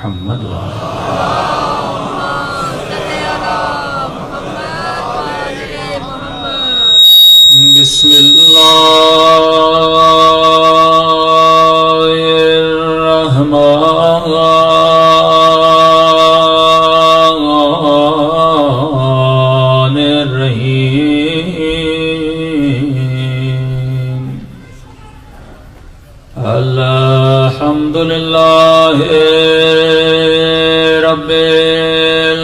محمد بسم اللہ الرحمن الرحیم الحمدللہ رب العالمین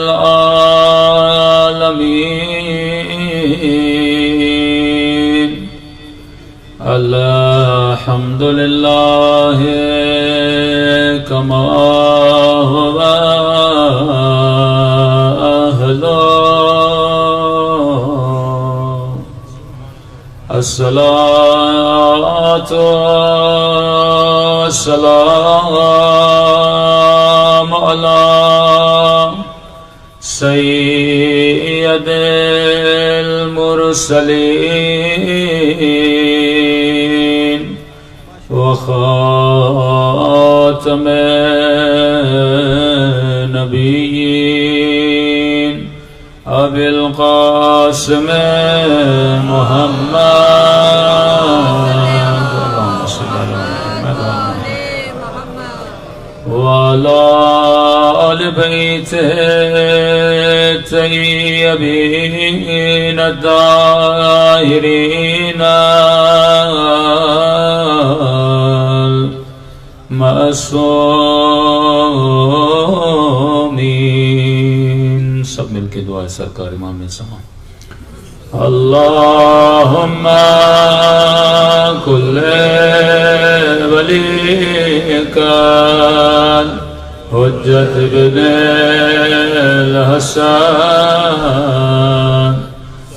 الحمدللہ کما هو اہلہ الصلاة والسلام على سید المرسلین وخاتم نبیین ابی القاسم محمد وعلى آل بیتہ الطیبین الطاہرین المعصومین. سب مل کے دعا سرکار امام زمان. اللہم کل ولیک حجت بن الحسن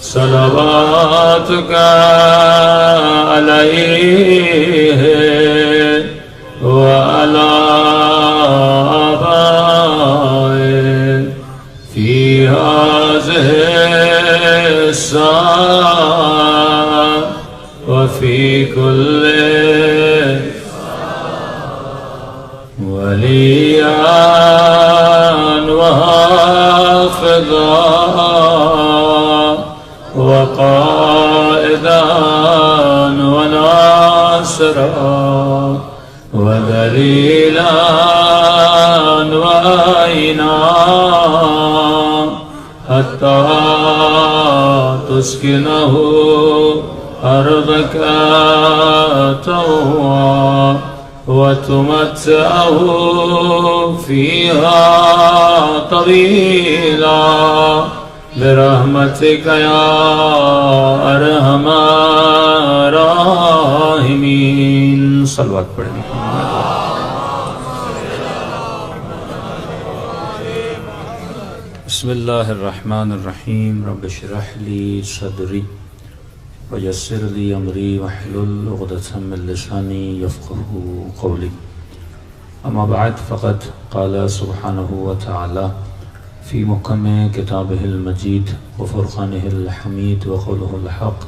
صلواتک علیہ وعلی آبائه فی هذه الساعة وفي كل وليا وحافظا وقائدا وناصرا ودليلا وعينا حتى تسكنه أرضك طوعا وتمتعه فيها طويلا برحمتك يا أرحم الراحمين. صلوات پڑھیں. بسم اللہ الرحمن الرحیم. رب اشرح لی صدری ویسر لی امری واحلل عقدۃ من لسانی یفقهوا قولی. اما بعد فقد قال سبحانہ وتعالی فی محکم کتابہ المجید وفرقانہ الحمید وقولہ الحق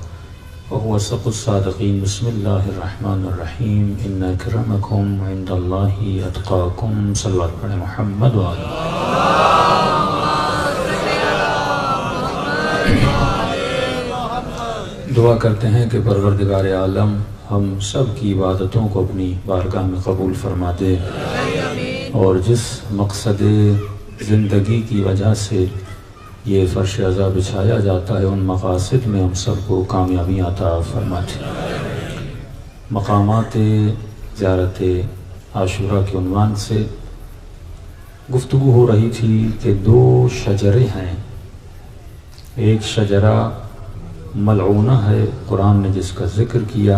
وهو صدق الصادقین. بسم اللہ الرحمن الرحیم. ان اکرمکم عند اللہ اتقاکم. صلوات پڑھیں محمد وآلہ. دعا کرتے ہیں کہ پروردگار عالم ہم سب کی عبادتوں کو اپنی بارگاہ میں قبول فرما دے، اور جس مقصد زندگی کی وجہ سے یہ فرش عزا بچھایا جاتا ہے ان مقاصد میں ہم سب کو کامیابی عطا فرما دے. مقامات زیارت عاشورہ کے عنوان سے گفتگو ہو رہی تھی کہ دو شجرے ہیں. ایک شجرہ ملعونہ ہے، قرآن نے جس کا ذکر کیا.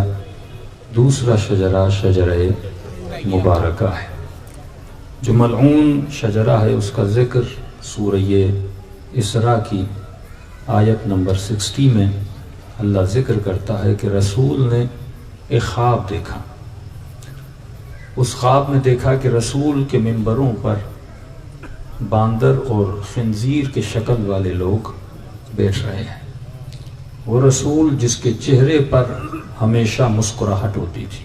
دوسرا شجرہ شجرہ مبارکہ ہے. جو ملعون شجرہ ہے اس کا ذکر سورہ اسراء کی آیت نمبر 60 میں اللہ ذکر کرتا ہے کہ رسول نے ایک خواب دیکھا. اس خواب میں دیکھا کہ رسول کے منبروں پر باندر اور خنزیر کے شکل والے لوگ بیٹھ رہے ہیں. وہ رسول جس کے چہرے پر ہمیشہ مسکراہٹ ہوتی تھی،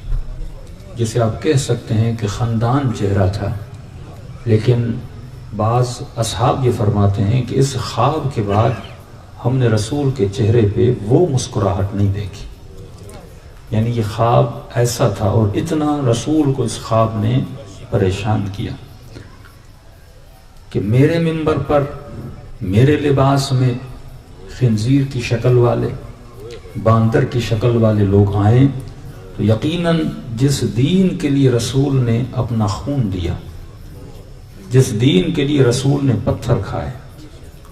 جسے آپ کہہ سکتے ہیں کہ خندان چہرہ تھا، لیکن بعض اصحاب یہ فرماتے ہیں کہ اس خواب کے بعد ہم نے رسول کے چہرے پہ وہ مسکراہٹ نہیں دیکھی. یعنی یہ خواب ایسا تھا اور اتنا رسول کو اس خواب نے پریشان کیا کہ میرے منبر پر میرے لباس میں خنزیر کی شکل والے، باندر کی شکل والے لوگ آئیں تو یقیناً جس دین کے لیے رسول نے اپنا خون دیا، جس دین کے لیے رسول نے پتھر کھائے،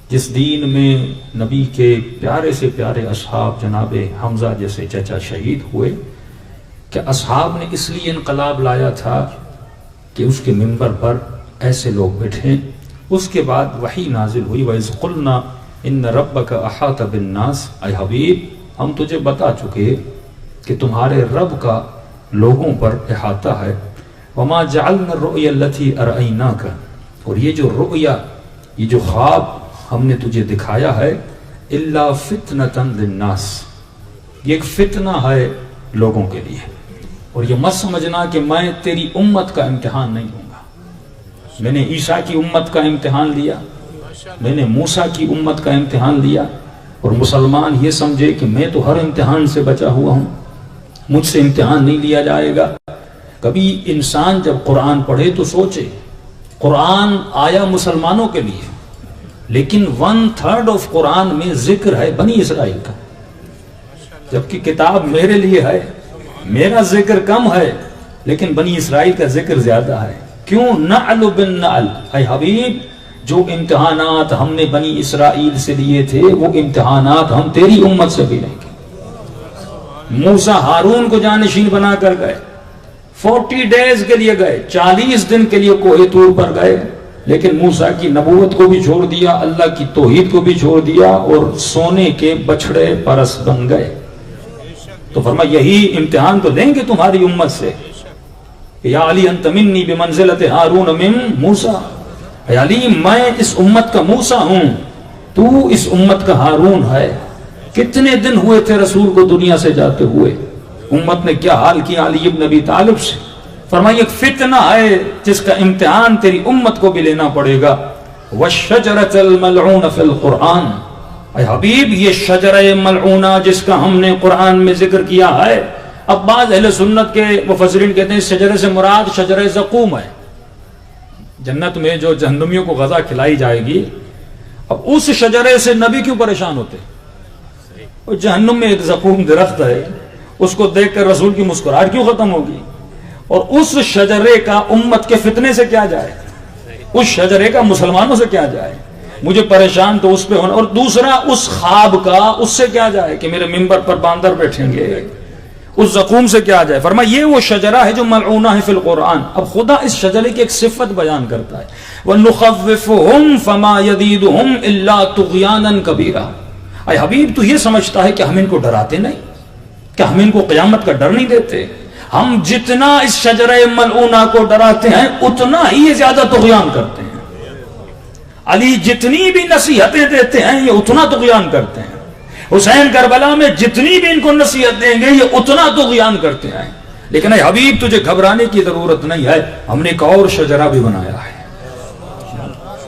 جس دین میں نبی کے پیارے سے پیارے اصحاب جناب حمزہ جیسے چچا شہید ہوئے، کہ اصحاب نے اس لیے انقلاب لایا تھا کہ اس کے منبر پر ایسے لوگ بیٹھیں. اس کے بعد وحی نازل ہوئی، وَإِذْ قُلْنَا إِنَّ رَبَّكَ أَحَاطَ بِالنَّاسِ. اے حبیب ہم تجھے بتا چکے کہ تمہارے رب کا لوگوں پر احاطہ ہے. وَمَا جَعَلْنَا الرُّؤْيَا الَّتِي أَرْأَيْنَاكَ. اور یہ جو رؤیا، یہ جو خواب ہم نے تجھے دکھایا ہے، إِلَّا فِتْنَةً لِلنَّاسِ، یہ ایک فتنہ ہے لوگوں کے لیے. اور یہ مت سمجھنا کہ میں تیری امت کا امتحان نہیں لوں گا. میں نے عیسیٰ کی امت کا امتحان لیا، میں نے موسیٰ کی امت کا امتحان لیا، اور مسلمان یہ سمجھے کہ میں تو ہر امتحان سے بچا ہوا ہوں، مجھ سے امتحان نہیں لیا جائے گا. کبھی انسان جب قرآن پڑھے تو سوچے قرآن آیا مسلمانوں کے لیے، لیکن 1/3 آف قرآن میں ذکر ہے بنی اسرائیل کا، جبکہ کتاب میرے لیے ہے، میرا ذکر کم ہے لیکن بنی اسرائیل کا ذکر زیادہ ہے. کیوں؟ نعل بالنعل. اے حبیب جو امتحانات ہم نے بنی اسرائیل سے لیے تھے وہ امتحانات ہم تیری امت سے بھی لیں گے. موسیٰ ہارون کو جانشین بنا کر گئے، 40 ڈیز کے لیے گئے، 40 دن کے لیے کوہ طور پر گئے، لیکن موسیٰ کی نبوت کو بھی چھوڑ دیا، اللہ کی توحید کو بھی چھوڑ دیا، اور سونے کے بچھڑے پرست بن گئے. تو فرمایا یہی امتحان تو لیں گے تمہاری امت سے. یا علی انت منی بمنزلت ہارون من موسیٰ. اے علی میں اس امت کا موسیٰ ہوں، تو اس امت کا ہارون ہے. کتنے دن ہوئے تھے رسول کو دنیا سے جاتے ہوئے، امت نے کیا حال کیا علی ابن ابی طالب سے. فرمایا ایک فتنہ ہے جس کا امتحان تیری امت کو بھی لینا پڑے گا. والشجرۃ الملعونہ فی القرآن. اے حبیب یہ شجرہ ملعونہ جس کا ہم نے قرآن میں ذکر کیا ہے، اب بعض اہل سنت کے مفسرین کہتے ہیں اس شجرے سے مراد شجرہ زقوم ہے. جنت میں جو جہنمیوں کو غذا کھلائی جائے گی، اب اس شجرے سے نبی کیوں پریشان ہوتے؟ اور جہنم میں ایک زقوم درخت ہے، اس کو دیکھ کر رسول کی مسکراہٹ کیوں ختم ہوگی؟ اور اس شجرے کا امت کے فتنے سے کیا جائے، اس شجرے کا مسلمانوں سے کیا جائے؟ مجھے پریشان تو اس پہ ہونا. اور دوسرا اس خواب کا اس سے کیا جائے کہ میرے منبر پر باندر بیٹھیں گے، اس زقوم سے کیا جائے؟ فرمایا یہ وہ شجرہ ہے جو ملعونہ ہے فی القرآن. اب خدا اس شجرے کی ایک صفت بیان کرتا ہے، وَنُخَوِّفُهُمْ فَمَا يَزِيدُهُمْ إِلَّا طُغْيَانًا كَبِيرًا. اے حبیب تو یہ سمجھتا ہے کہ ہم ان کو ڈراتے نہیں، کہ ہم ان کو قیامت کا ڈر نہیں دیتے؟ ہم جتنا اس شجرہ ملعونہ کو ڈراتے ہیں اتنا ہی یہ زیادہ طغیان کرتے ہیں. علی جتنی بھی نصیحتیں دیتے ہیں یہ اتنا طغیان کرتے ہیں. حسین کربلا میں جتنی بھی ان کو نصیحت دیں گے یہ اتنا طغیان کرتے ہیں. لیکن اے حبیب تجھے گھبرانے کی ضرورت نہیں ہے، ہم نے ایک اور شجرہ بھی بنایا ہے.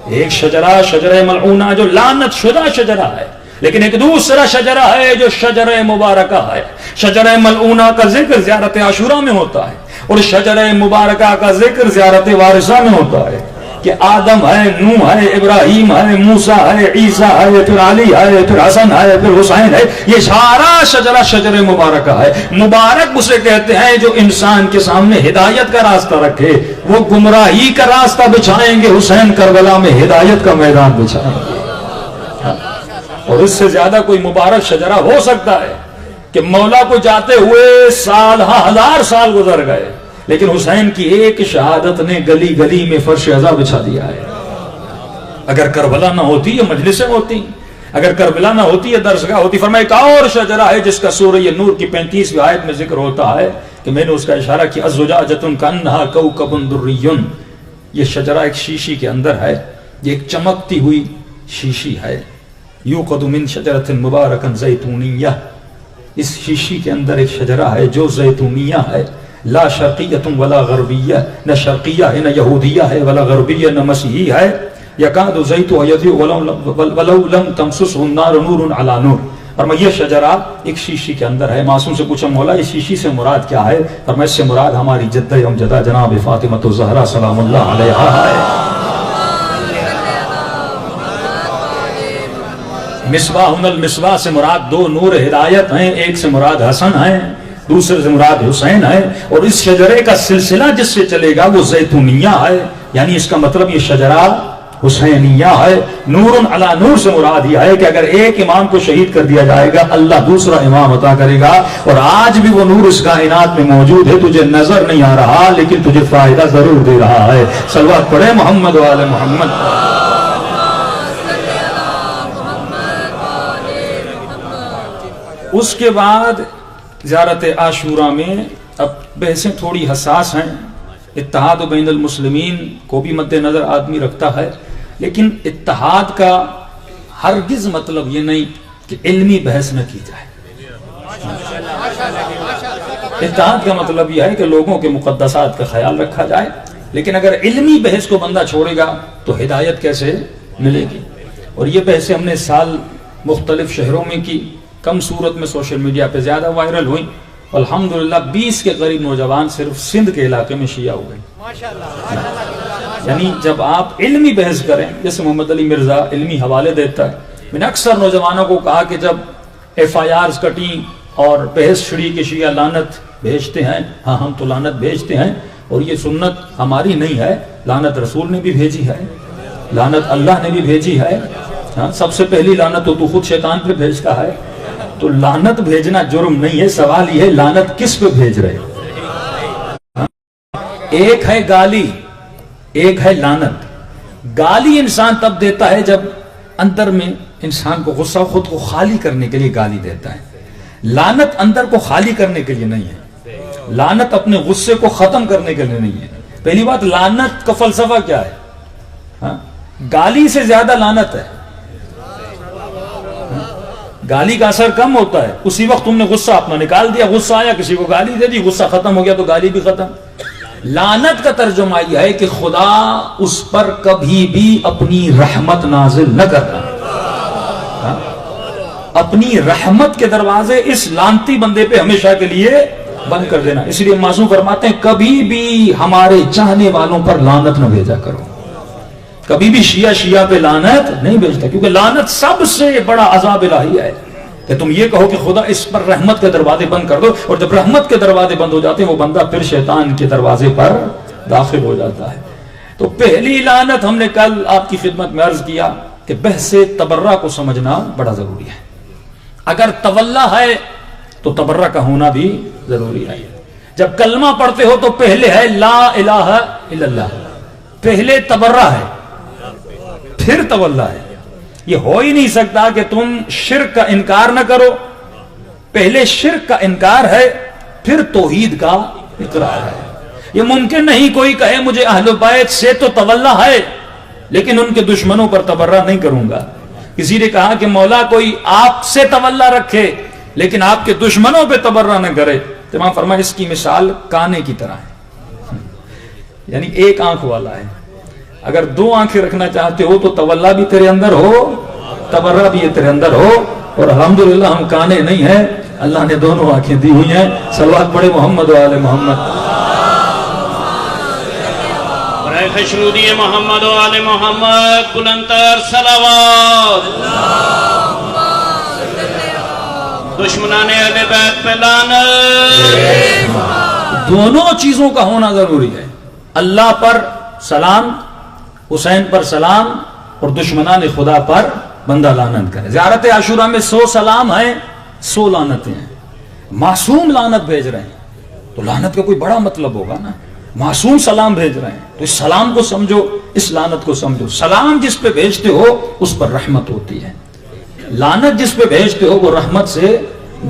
ایک شجرہ شجرہ ملعونہ جو لعنت شدہ شجرہ ہے، لیکن ایک دوسرا شجرہ ہے جو شجرہ مبارکہ ہے. شجرہ ملعونہ کا ذکر زیارت عاشورہ میں ہوتا ہے، اور شجرہ مبارکہ کا ذکر زیارت وارثہ میں ہوتا ہے. کہ آدم ہے، نوح ہے، ابراہیم ہے، موسیٰ ہے، عیسیٰ ہے، پھر علی ہے، پھر حسن ہے، پھر حسین ہے. یہ سارا شجرہ شجر مبارکہ ہے. مبارک اسے کہتے ہیں جو انسان کے سامنے ہدایت کا راستہ رکھے. وہ گمراہی کا راستہ بچھائیں گے، حسین کربلا میں ہدایت کا میدان بچھائیں گے. اور اس سے زیادہ کوئی مبارک شجرہ ہو سکتا ہے کہ مولا کو جاتے ہوئے سال ہزار سال گزر گئے، لیکن حسین کی ایک شہادت نے گلی گلی میں فرش عزا بچھا دیا ہے. اگر کربلا نہ ہوتی یہ مجلسیں ہوتی، اگر کربلا نہ ہوتی یہ درسگاہ ہوتی. فرمایا ایک اور شجرہ ہے جس کا سورہ نور کی 35ویں آیت میں ذکر ہوتا ہے کہ میں نے اس کا اشارہ کیا، الزجاجۃ کانہا کوکب دری. یہ شجرہ ایک شیشی کے اندر ہے، یہ ایک چمکتی ہوئی شیشی ہے. یوقد من شجرۃ مبارکۃ زیتونیہ. اس شیشی کے اندر ایک شجرہ ہے جو زیتونیہ ہے. لا شرقیۃ ولا غربیہ، نہ شرقیہ ہے نہ یہودیہ ہے، ولا غربیہ نہ مسیحی ہے. یکاد زیتها یضیء ولو لم تمسسه النار نور علی نور. اور یہ شجرہ ایک شیشی کے اندر ہے. معصوم سے پوچھا مولا اس شیشی سے مراد کیا ہے؟ اور میں اس سے مراد ہماری جدہ امجدہ جناب فاطمہ الزہرا سلام اللہ علیہا ہے. مصباح المصباح سے مراد دو نور ہدایت ہیں، ایک سے مراد حسن ہے، دوسرے سے مراد حسین ہے. اور اس شجرے کا سلسلہ جس سے چلے گا وہ زیتونیہ ہے، یعنی اس کا مطلب یہ شجرہ حسینیہ ہے. نور علی نور سے مراد یہ ہے کہ اگر ایک امام کو شہید کر دیا جائے گا اللہ دوسرا امام عطا کرے گا. اور آج بھی وہ نور اس کائنات میں موجود ہے، تجھے نظر نہیں آ رہا لیکن تجھے فائدہ ضرور دے رہا ہے. صلوات پڑھے محمد و آل محمد. اس کے بعد زیارت عاشوراء میں اب بحثیں تھوڑی حساس ہیں. اتحاد بین المسلمین کو بھی مد نظر آدمی رکھتا ہے، لیکن اتحاد کا ہرگز مطلب یہ نہیں کہ علمی بحث نہ کی جائے. اتحاد کا مطلب یہ ہے کہ لوگوں کے مقدسات کا خیال رکھا جائے، لیکن اگر علمی بحث کو بندہ چھوڑے گا تو ہدایت کیسے ملے گی؟ اور یہ بحثیں ہم نے سال مختلف شہروں میں کی، کم صورت میں سوشل میڈیا پہ زیادہ وائرل ہوئی. الحمدللہ 20 کے قریب نوجوان صرف سندھ کے علاقے میں شیعہ ہو گئے. یعنی جب آپ علمی بحث کریں، جیسے محمد علی مرزا علمی حوالے دیتا ہے. میں نے اکثر نوجوانوں کو کہا کہ جب FIRs کٹی اور بحث چھڑی کہ شیعہ لعنت بھیجتے ہیں، ہاں ہم تو لعنت بھیجتے ہیں، اور یہ سنت ہماری نہیں ہے، لعنت رسول نے بھی بھیجی ہے، لعنت اللہ نے بھی بھیجی ہے. ہاں سب سے پہلی لعنت تو خود شیطان پہ بھیجتا ہے. تو لعنت بھیجنا جرم نہیں ہے، سوال یہ ہے لعنت کس پہ بھیج رہے ہو؟ ایک ہے گالی، ایک ہے لعنت. گالی انسان تب دیتا ہے جب اندر میں انسان کو غصہ خود کو خالی کرنے کے لیے گالی دیتا ہے. لعنت اندر کو خالی کرنے کے لیے نہیں ہے، لعنت اپنے غصے کو ختم کرنے کے لیے نہیں ہے. پہلی بات لعنت کا فلسفہ کیا ہے؟ ہاں گالی سے زیادہ لعنت ہے. گالی کا اثر کم ہوتا ہے، اسی وقت تم نے غصہ اپنا نکال دیا، غصہ آیا کسی کو گالی دے دی، غصہ ختم ہو گیا تو گالی بھی ختم. لعنت کا ترجمہ یہ ہے کہ خدا اس پر کبھی بھی اپنی رحمت نازل نہ کرنا. اپنی رحمت کے دروازے اس لعنتی بندے پہ ہمیشہ کے لیے بند کر دینا. اس لیے معصوم فرماتے ہیں کبھی بھی ہمارے چاہنے والوں پر لعنت نہ بھیجا کرو. کبھی بھی شیعہ پہ لعنت نہیں بھیجتا، کیونکہ لعنت سب سے بڑا عذاب الہی ہے کہ تم یہ کہو کہ خدا اس پر رحمت کے دروازے بند کر دو، اور جب رحمت کے دروازے بند ہو جاتے ہیں وہ بندہ پھر شیطان کے دروازے پر داخل ہو جاتا ہے. تو پہلی لعنت ہم نے کل آپ کی خدمت میں عرض کیا کہ بحث تبرہ کو سمجھنا بڑا ضروری ہے. اگر تولا ہے تو تبرہ کا ہونا بھی ضروری ہے. جب کلمہ پڑھتے ہو تو پہلے ہے لا الہ الا اللہ، پہلے تبرہ ہے پھر تولا ہے. یہ ہو ہی نہیں سکتا کہ تم شرک کا انکار نہ کرو. پہلے شرک کا انکار ہے پھر توحید کا اقرار ہے. یہ ممکن نہیں کوئی کہے مجھے اہل بیت سے تو تولا ہے لیکن ان کے دشمنوں پر تبرہ نہیں کروں گا. کسی نے کہا کہ مولا کوئی آپ سے تولا رکھے لیکن آپ کے دشمنوں پہ تبرہ نہ کرے. تو امام فرمایا اس کی مثال کانے کی طرح ہے، یعنی ایک آنکھ والا ہے. اگر دو آنکھیں رکھنا چاہتے ہو تو تولا بھی تیرے اندر ہو، تبرہ بھی تیرے اندر ہو. اور الحمدللہ ہم کانے نہیں ہیں، اللہ نے دونوں آنکھیں دی ہوئی ہیں. صلوات پڑھے محمد و آل محمد. خشنودی محمد و آل محمد بلندتر صلوات. دشمنان اہل بیت پہ لعنت. دونوں چیزوں کا ہونا ضروری ہے. اللہ پر سلام، حسین پر سلام، اور دشمنان خدا پر بندہ لعنت کرے. زیارت عاشوراء میں 100 سلام ہیں، 100 لعنتیں ہیں. معصوم لعنت بھیج رہے ہیں تو لعنت کا کوئی بڑا مطلب ہوگا نا. معصوم سلام بھیج رہے ہیں تو اس سلام کو سمجھو، اس لعنت کو سمجھو. سلام جس پہ بھیجتے ہو اس پر رحمت ہوتی ہے، لعنت جس پہ بھیجتے ہو وہ رحمت سے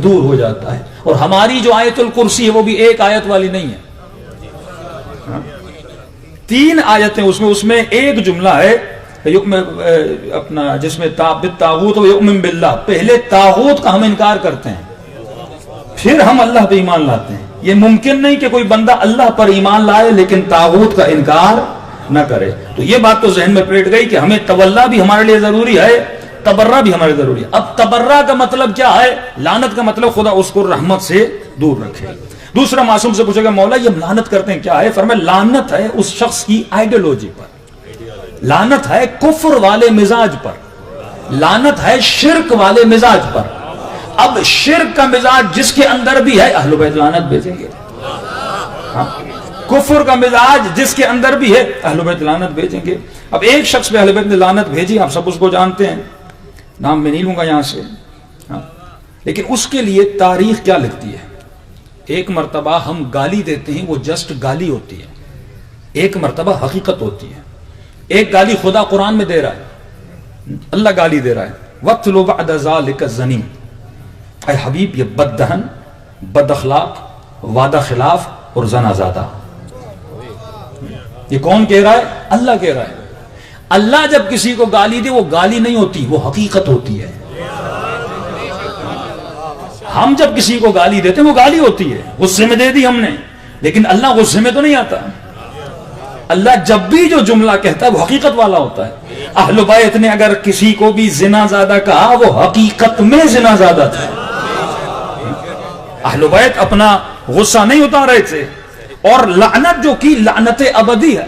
دور ہو جاتا ہے. اور ہماری جو آیت الکرسی ہے وہ بھی ایک آیت والی نہیں ہے، 3 آیتیں اس میں ایک جملہ ہے اپنا جس میں بالطاغوت و یؤمن باللہ. پہلے طاغوت کا ہم انکار کرتے ہیں پھر ہم اللہ پہ ایمان لاتے ہیں. یہ ممکن نہیں کہ کوئی بندہ اللہ پر ایمان لائے لیکن طاغوت کا انکار نہ کرے. تو یہ بات تو ذہن میں بیٹھ گئی کہ ہمیں تولا بھی ہمارے لیے ضروری ہے, تبرہ بھی ہمارے ضروری ہے. اب تبرہ کا مطلب کیا ہے؟ لعنت کا مطلب خدا اس کو رحمت سے دور رکھے. دوسرا معصوم سے پوچھے گا مولا یہ لعنت کرتے ہیں کیا ہے؟ فرمایا لعنت ہے اس شخص کی آئیڈیالوجی پر, لعنت ہے کفر والے مزاج پر, لعنت ہے شرک والے مزاج پر. اب شرک کا مزاج جس کے اندر بھی ہے اہل بیت لعنت بھیجیں گے. کفر کا مزاج جس کے اندر بھی ہے اہل بیت لعنت بھیجیں گے. اب ایک شخص پہ اہل بیت نے لعنت بھیجی, آپ سب اس کو جانتے ہیں, نام میں نہیں لوں گا یہاں سے, لیکن اس کے لیے تاریخ کیا لکھتی ہے؟ ایک مرتبہ ہم گالی دیتے ہیں, وہ جسٹ گالی ہوتی ہے, ایک مرتبہ حقیقت ہوتی ہے. ایک گالی خدا قرآن میں دے رہا ہے, اللہ گالی دے رہا ہے, وَاتْلُ بَعْدَ ذَلِكَ الزَّنِيمُ, اے حبیب یہ بد دہن, بد اخلاق, وعدہ خلاف اور زنا زادہ. یہ کون کہہ رہا ہے؟ اللہ کہہ رہا ہے. اللہ جب کسی کو گالی دے وہ گالی نہیں ہوتی, وہ حقیقت ہوتی ہے. ہم جب کسی کو گالی دیتے ہیں وہ گالی ہوتی ہے, غصے میں دے دی ہم نے, لیکن اللہ غصے میں تو نہیں آتا. اللہ جب بھی جو جملہ کہتا ہے وہ حقیقت والا ہوتا ہے. اہل بیت نے اگر کسی کو بھی زنا زادہ کہا وہ حقیقت میں زنا زادہ تھا. اہل بیت اپنا غصہ نہیں اتار رہے تھے. اور لعنت جو کی لعنت ابدی ہے.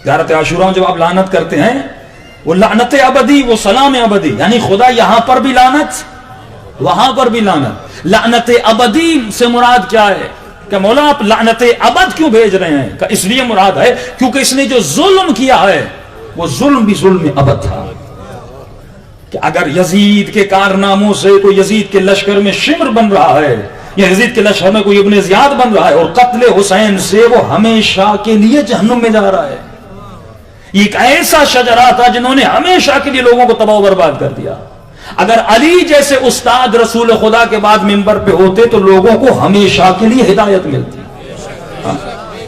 زیارت عاشوراء جب آپ لعنت کرتے ہیں وہ لعنت ابدی, وہ سلام ابدی, یعنی خدا یہاں پر بھی لعنت وہاں پر بھی لعنت. لعنت ابدی سے مراد کیا ہے کہ مولا آپ لعنت ابد کیوں بھیج رہے ہیں؟ کہ اس لیے مراد ہے کیونکہ اس نے جو ظلم کیا ہے وہ ظلم بھی ظلم ابد تھا. کہ اگر یزید کے کارناموں سے کوئی یزید کے لشکر میں شمر بن رہا ہے یا یزید کے لشکر میں کوئی ابن زیاد بن رہا ہے اور قتل حسین سے وہ ہمیشہ کے لیے جہنم میں جا رہا ہے. یہ ایک ایسا شجرہ تھا جنہوں نے ہمیشہ کے لیے لوگوں کو تباہ و برباد کر دیا. اگر علی جیسے استاد رسول خدا کے بعد منبر پہ ہوتے تو لوگوں کو ہمیشہ کے لیے ہدایت ملتی.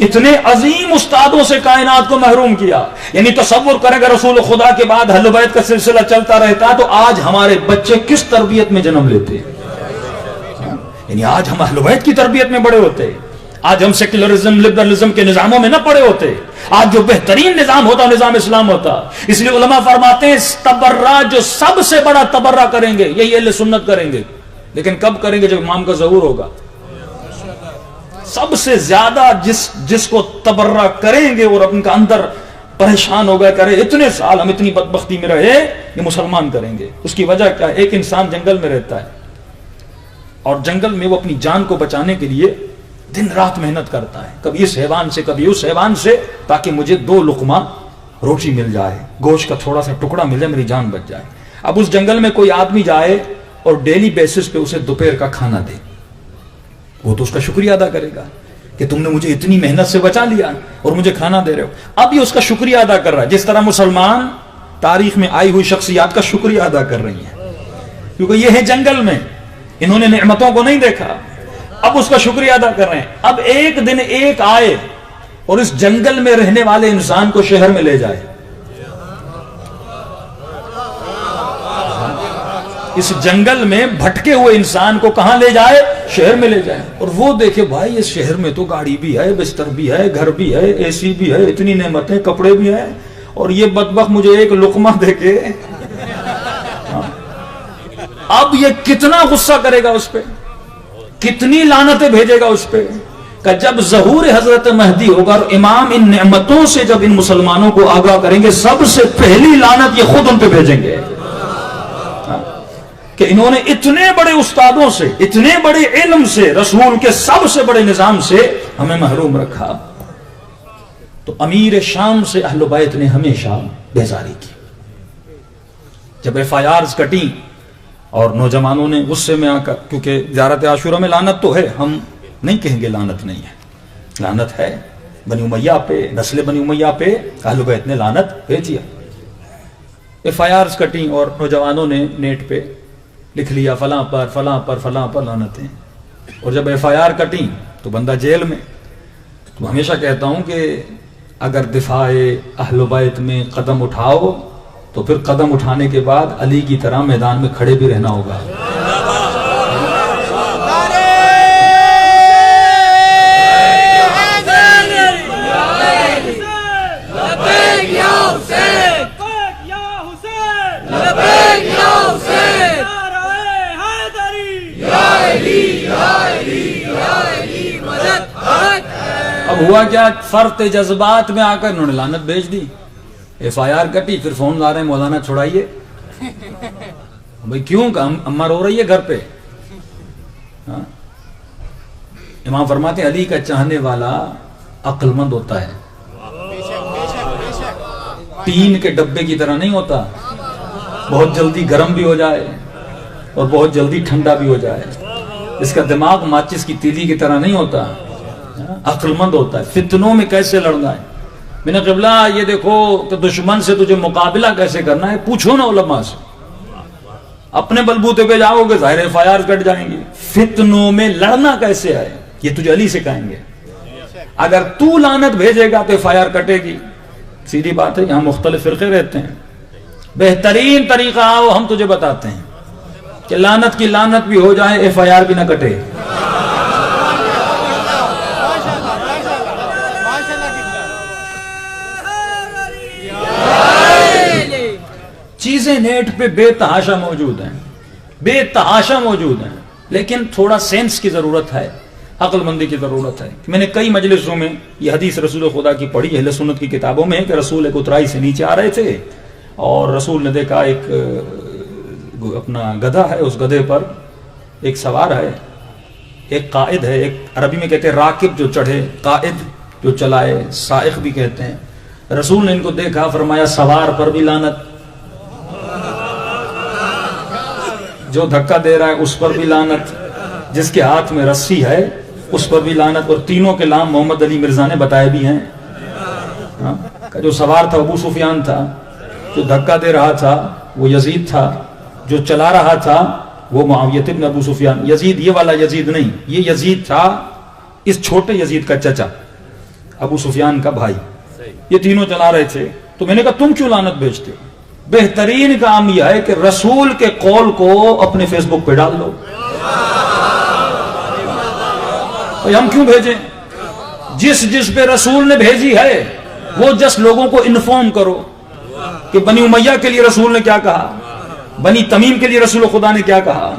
اتنے عظیم استادوں سے کائنات کو محروم کیا. یعنی تصور کریں کہ رسول خدا کے بعد اہل بیت کا سلسلہ چلتا رہتا تو آج ہمارے بچے کس تربیت میں جنم لیتے. یعنی آج ہم اہل بیت کی تربیت میں بڑے ہوتے, آج ہم سیکولرزم لبرلزم کے نظاموں میں نہ پڑے ہوتے. آج جو بہترین نظام ہوتا نظام اسلام ہوتا. اس لیے علماء فرماتے ہیں تبرہ جو سب سے بڑا تبرہ کریں گے یہی اہل سنت کریں گے, لیکن کب کریں گے؟ جب امام کا ظہور ہوگا. سب سے زیادہ جس کو تبرہ کریں گے اور ان کا اندر پریشان ہوگا کرے اتنے سال ہم اتنی بدبختی میں رہے, یہ مسلمان کریں گے. اس کی وجہ کیا ہے؟ ایک انسان جنگل میں رہتا ہے اور جنگل میں وہ اپنی جان کو بچانے کے لیے دن رات محنت کرتا ہے, کبھی اس حیوان سے کبھی اس حیوان سے, تاکہ مجھے 2 لقمہ روٹی مل جائے, گوشت کا تھوڑا سا ٹکڑا مل جائے, میری جان بچ جائے. اب اس جنگل میں کوئی آدمی جائے اور ڈیلی بیسس پہ اسے دوپہر کا کھانا دے, وہ تو اس کا شکریہ ادا کرے گا کہ تم نے مجھے اتنی محنت سے بچا لیا اور مجھے کھانا دے رہے ہو. اب یہ اس کا شکریہ ادا کر رہا ہے, جس طرح مسلمان تاریخ میں آئی ہوئی شخصیات کا شکریہ ادا کر رہی ہیں, کیونکہ یہ ہے جنگل میں, انہوں نے نعمتوں کو نہیں دیکھا, اب اس کا شکریہ ادا کر رہے ہیں. اب ایک دن ایک آئے اور اس جنگل میں رہنے والے انسان کو شہر میں لے جائے, اس جنگل میں بھٹکے ہوئے انسان کو کہاں لے جائے؟ شہر میں لے جائے, اور وہ دیکھے بھائی اس شہر میں تو گاڑی بھی ہے, بستر بھی ہے, گھر بھی ہے, اے سی بھی ہے, اتنی نعمتیں, کپڑے بھی ہیں, اور یہ بدبخت مجھے ایک لقمہ دے کے. اب یہ کتنا غصہ کرے گا اس پہ, کتنی لعنتیں بھیجے گا اس پہ, کہ جب ظہور حضرت مہدی ہوگا اور امام ان نعمتوں سے جب ان مسلمانوں کو آگاہ کریں گے, سب سے پہلی لعنت یہ خود ان پہ بھیجیں گے کہ انہوں نے اتنے بڑے استادوں سے, اتنے بڑے علم سے, رسول کے سب سے بڑے نظام سے ہمیں محروم رکھا. تو امیر شام سے اہل بیت نے ہمیشہ بیزاری کی. جب FIRs کٹی اور نوجوانوں نے غصے میں آ کر, کیونکہ زیارت عاشوراء میں لعنت تو ہے, ہم نہیں کہیں گے لعنت نہیں ہے, لعنت ہے بنی امیہ پہ, نسل بنی امیہ پہ اہل بیت نے لعنت بھیجی. FIRs کٹی اور نوجوانوں نے نیٹ پہ لکھ لیا فلاں پر فلاں پر فلاں پر لعنتیں, اور جب FIR کٹی تو بندہ جیل میں. تو ہمیشہ کہتا ہوں کہ اگر دفاع اہل بیت میں قدم اٹھاؤ تو پھر قدم اٹھانے کے بعد علی کی طرح میدان میں کھڑے بھی رہنا ہوگا. اب ہوا کیا، فرط جذبات میں آ کر انہوں نے لعنت بھیج دی، FIR کٹی، پھر فون لا رہے ہیں مولانا چھڑائیے. بھائی کیوں، اماں رو رہی ہے گھر پہ. ہاں؟ امام فرماتے ہیں علی کا چاہنے والا عقل مند ہوتا ہے، ٹین کے ڈبے کی طرح نہیں ہوتا، بہت جلدی گرم بھی ہو جائے اور بہت جلدی ٹھنڈا بھی ہو جائے. اس کا دماغ ماچس کی تیلی کی طرح نہیں ہوتا، عقل مند ہوتا ہے. فتنوں میں کیسے لڑنا ہے. میں نے قبلہ یہ دیکھو کہ دشمن سے تجھے مقابلہ کیسے کرنا ہے پوچھو نا علماء سے. اپنے بلبوتے پہ جاؤ گے ظاہر FIR کٹ جائیں گی. فتنوں میں لڑنا کیسے ہے یہ تجھے علی سے کہیں گے. اگر تو لعنت بھیجے گا تو FIR کٹے گی. سیدھی بات ہے، یہاں مختلف فرقے رہتے ہیں. بہترین طریقہ آؤ ہم تجھے بتاتے ہیں کہ لعنت کی لعنت بھی ہو جائے FIR بھی نہ کٹے. چیزیں نیٹ پہ بے تحاشا موجود ہیں، بے تحاشا موجود ہیں، لیکن تھوڑا سینس کی ضرورت ہے، عقل مندی کی ضرورت ہے. میں نے کئی مجلسوں میں یہ حدیث رسول خدا کی پڑھی، اہل سنت کی کتابوں میں ہے کہ رسول ایک اترائی سے نیچے آ رہے تھے اور رسول نے دیکھا ایک اپنا گدھا ہے، اس گدھے پر ایک سوار ہے، ایک قائد ہے. ایک عربی میں کہتے ہیں راکب جو چڑھے، قائد جو چلائے، سائق بھی کہتے ہیں. رسول نے ان کو دیکھا، فرمایا سوار پر بھی لعنت، جو دھکا دے رہا ہے اس پر بھی لعنت، جس کے ہاتھ میں رسی ہے اس پر بھی لعنت. اور تینوں کے نام محمد علی مرزا نے بتائے بھی ہیں. جو سوار تھا ابو سفیان تھا، جو دھکا دے رہا تھا وہ یزید تھا، جو چلا رہا تھا وہ معاویہ بن ابو سفیان. یزید یہ والا یزید نہیں، یہ یزید تھا اس چھوٹے یزید کا چچا، ابو سفیان کا بھائی. یہ تینوں چلا رہے تھے. تو میں نے کہا تم کیوں لعنت بھیجتے ہو؟ بہترین کام یہ ہے کہ رسول کے قول کو اپنے فیس بک پہ ڈال دو. ہم کیوں بھیجیں؟ جس پہ رسول نے بھیجی ہے وہ جس لوگوں کو انفارم کرو کہ بنی امیہ کے لیے رسول نے کیا کہا، بنی تمیم کے لیے رسول خدا نے کیا کہا.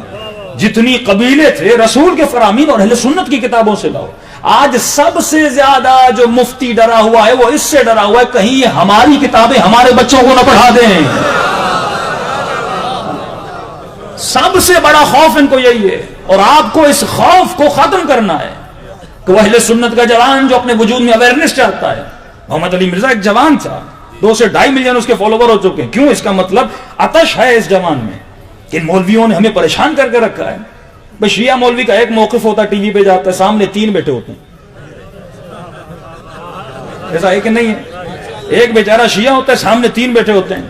جتنی قبیلے تھے رسول کے فرامین اور اہل سنت کی کتابوں سے لاؤ. آج سب سے زیادہ جو مفتی ڈرا ہوا ہے وہ اس سے ڈرا ہوا ہے کہیں یہ ہماری کتابیں ہمارے بچوں کو نہ پڑھا دیں. سب سے بڑا خوف ان کو یہی ہے، اور آپ کو اس خوف کو ختم کرنا ہے کہ وہ اہل سنت کا جوان جو اپنے وجود میں اویئرنس چاہتا ہے. محمد علی مرزا ایک جوان تھا، 2 سے 2.5 ملین اس کے فالوور ہو چکے ہیں. کیوں؟ اس کا مطلب آتش ہے اس جوان میں. کہ مولویوں نے ہمیں پریشان کر کے رکھا ہے. بھئی شیعہ مولوی کا ایک موقف ہوتا ہے، ٹی وی پہ جاتا ہے، سامنے 3 بیٹھے ہوتے ہیں. ایسا ہے کہ نہیں ہے؟ ایک بیچارہ شیعہ ہوتا ہے، سامنے 3 بیٹھے ہوتے ہیں.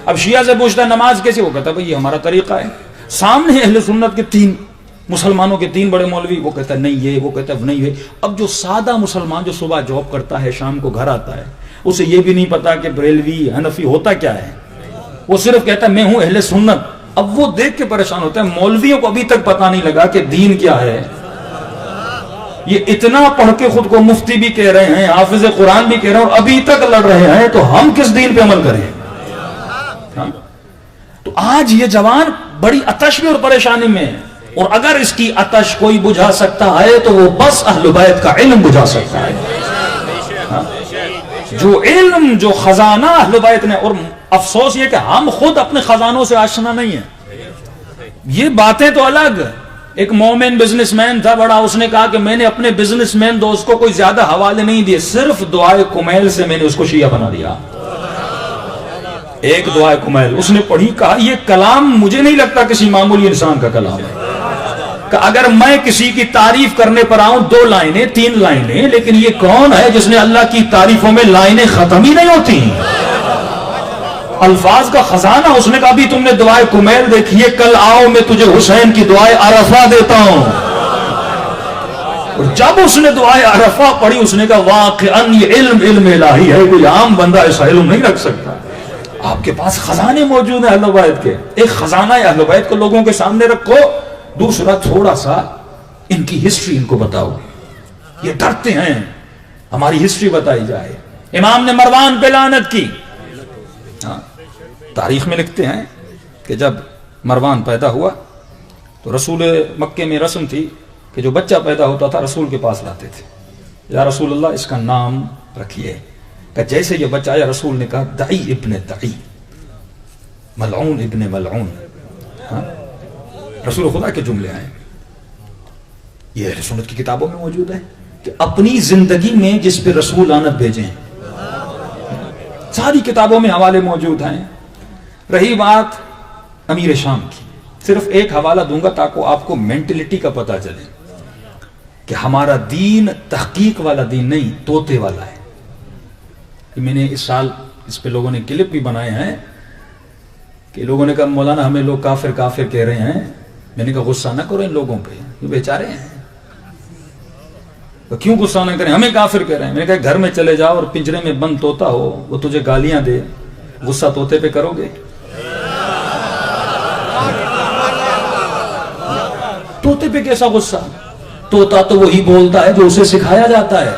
اب شیعہ سے پوچھتا ہے نماز کیسے؟ وہ کہتا ہے بھئی یہ ہمارا طریقہ ہے. سامنے اہل سنت کے 3 مسلمانوں کے 3 بڑے مولوی، وہ کہتا ہے نہیں یہ، وہ کہتا ہے نہیں یہ. اب جو سادہ مسلمان جو صبح جاب کرتا ہے شام کو گھر آتا ہے، اسے یہ بھی نہیں پتا کہ بریلوی حنفی ہوتا کیا ہے. وہ صرف کہتا ہے میں ہوں اہل سنت. اب وہ دیکھ کے پریشان ہوتا ہے مولویوں کو ابھی تک پتا نہیں لگا کہ دین کیا ہے. یہ اتنا پڑھ کے خود کو مفتی بھی کہہ رہے ہیں، حافظ قرآن بھی کہہ رہے ہیں، اور ابھی تک لڑ رہے ہیں، تو ہم کس دین پہ عمل کریں؟ تو آج یہ جوان بڑی آتش میں اور پریشانی میں ہے. اور اگر اس کی آتش کوئی بجھا سکتا ہے تو وہ بس اہل بیت کا علم بجھا سکتا ہے. جو علم، جو خزانہ اہل بیت نے، اور افسوس یہ کہ ہم خود اپنے خزانوں سے آشنا نہیں ہیں. یہ باتیں تو الگ. ایک مومن بزنس مین تھا بڑا، اس نے کہا کہ میں نے اپنے بزنس مین دوست کو کوئی زیادہ حوالے نہیں دیے، صرف دعائے کمیل سے میں نے اس کو شیعہ بنا دیا. ایک دعائے کمیل اس نے پڑھی، کہا یہ کلام مجھے نہیں لگتا کسی معمولی انسان کا کلام ہے. کہ اگر میں کسی کی تعریف کرنے پر آؤں 2 لائنیں 3 لائنیں، لیکن یہ کون ہے جس نے اللہ کی تعریفوں میں لائنیں ختم ہی نہیں ہوتی، الفاظ کا خزانہ. اس نے کہا بھی تم نے دعائے کمیل دیکھیے، کل آؤ میں تجھے حسین کی دعائے عرفہ دیتا ہوں. اور جب اس نے دعائے عرفہ پڑھی اس نے کہا واقعاً یہ علم الہی ہے، کوئی عام بندہ ایسا علم نہیں رکھ سکتا. آپ کے پاس خزانے موجود ہیں اہل بیت کے. ایک خزانہ ہے اہل بیت کو لوگوں کے سامنے رکھو. دوسرا تھوڑا سا ان کی ہسٹری ان کو بتاؤ. یہ ڈرتے ہیں ہماری ہسٹری بتائی جائے. امام نے مروان پہ لعنت کی. تاریخ میں لکھتے ہیں کہ جب مروان پیدا ہوا تو رسول مکے میں رسم تھی کہ جو بچہ پیدا ہوتا تھا رسول کے پاس لاتے تھے. یا رسول اللہ اس کا نام رکھیے. کہ جیسے یہ بچہ آیا رسول نے کہا دعی ابن دعی، ملعون ابن ملعون. ہاں رسول خدا کے جملے آئے، یہ اہل سنت کی کتابوں میں موجود ہے کہ اپنی زندگی میں جس پہ رسول لعنت بھیجیں، ساری کتابوں میں حوالے موجود ہیں. رہی بات امیر شام کی، صرف ایک حوالہ دوں گا تاکہ آپ کو مینٹلٹی کا پتہ چلے کہ ہمارا دین تحقیق والا دین نہیں، توتے والا ہے. میں نے اس سال اس پہ لوگوں نے کلپ بھی بنائے ہیں کہ لوگوں نے کہا مولانا ہمیں لوگ کافر کافر کہہ رہے ہیں. میں نے کہا غصہ نہ کرو ان لوگوں پہ، یہ بیچارے ہیں. تو کیوں غصہ نہ کریں، ہمیں کافر کہہ رہے ہیں. میں نے کہا گھر میں چلے جاؤ اور پنجرے میں بند طوطا ہو، وہ تجھے گالیاں دے، غصہ طوطے پہ کرو گے؟ طوطے پہ کیسا غصہ؟ طوطا تو وہی بولتا ہے جو اسے سکھایا جاتا ہے.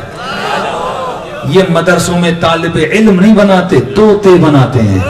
یہ مدرسوں میں طالب علم نہیں بناتے، طوطے بناتے ہیں.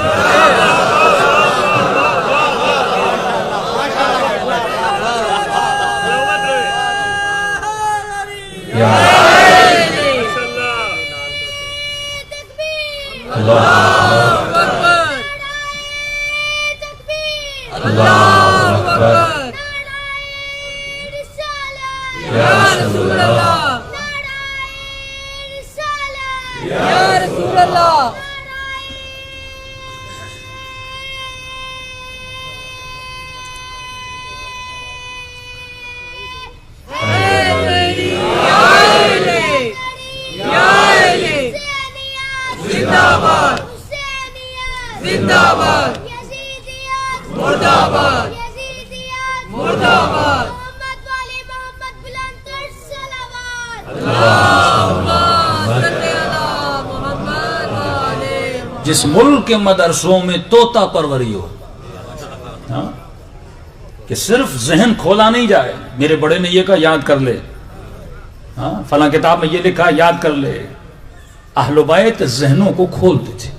جس ملک کے مدرسوں میں طوطا پروری ہو، ہاں کہ صرف ذہن کھولا نہیں جائے. میرے بڑے نے یہ کہا یاد کر لے، ہاں فلاں کتاب میں یہ لکھا یاد کر لے. اہل بیت ذہنوں کو کھولتے تھے،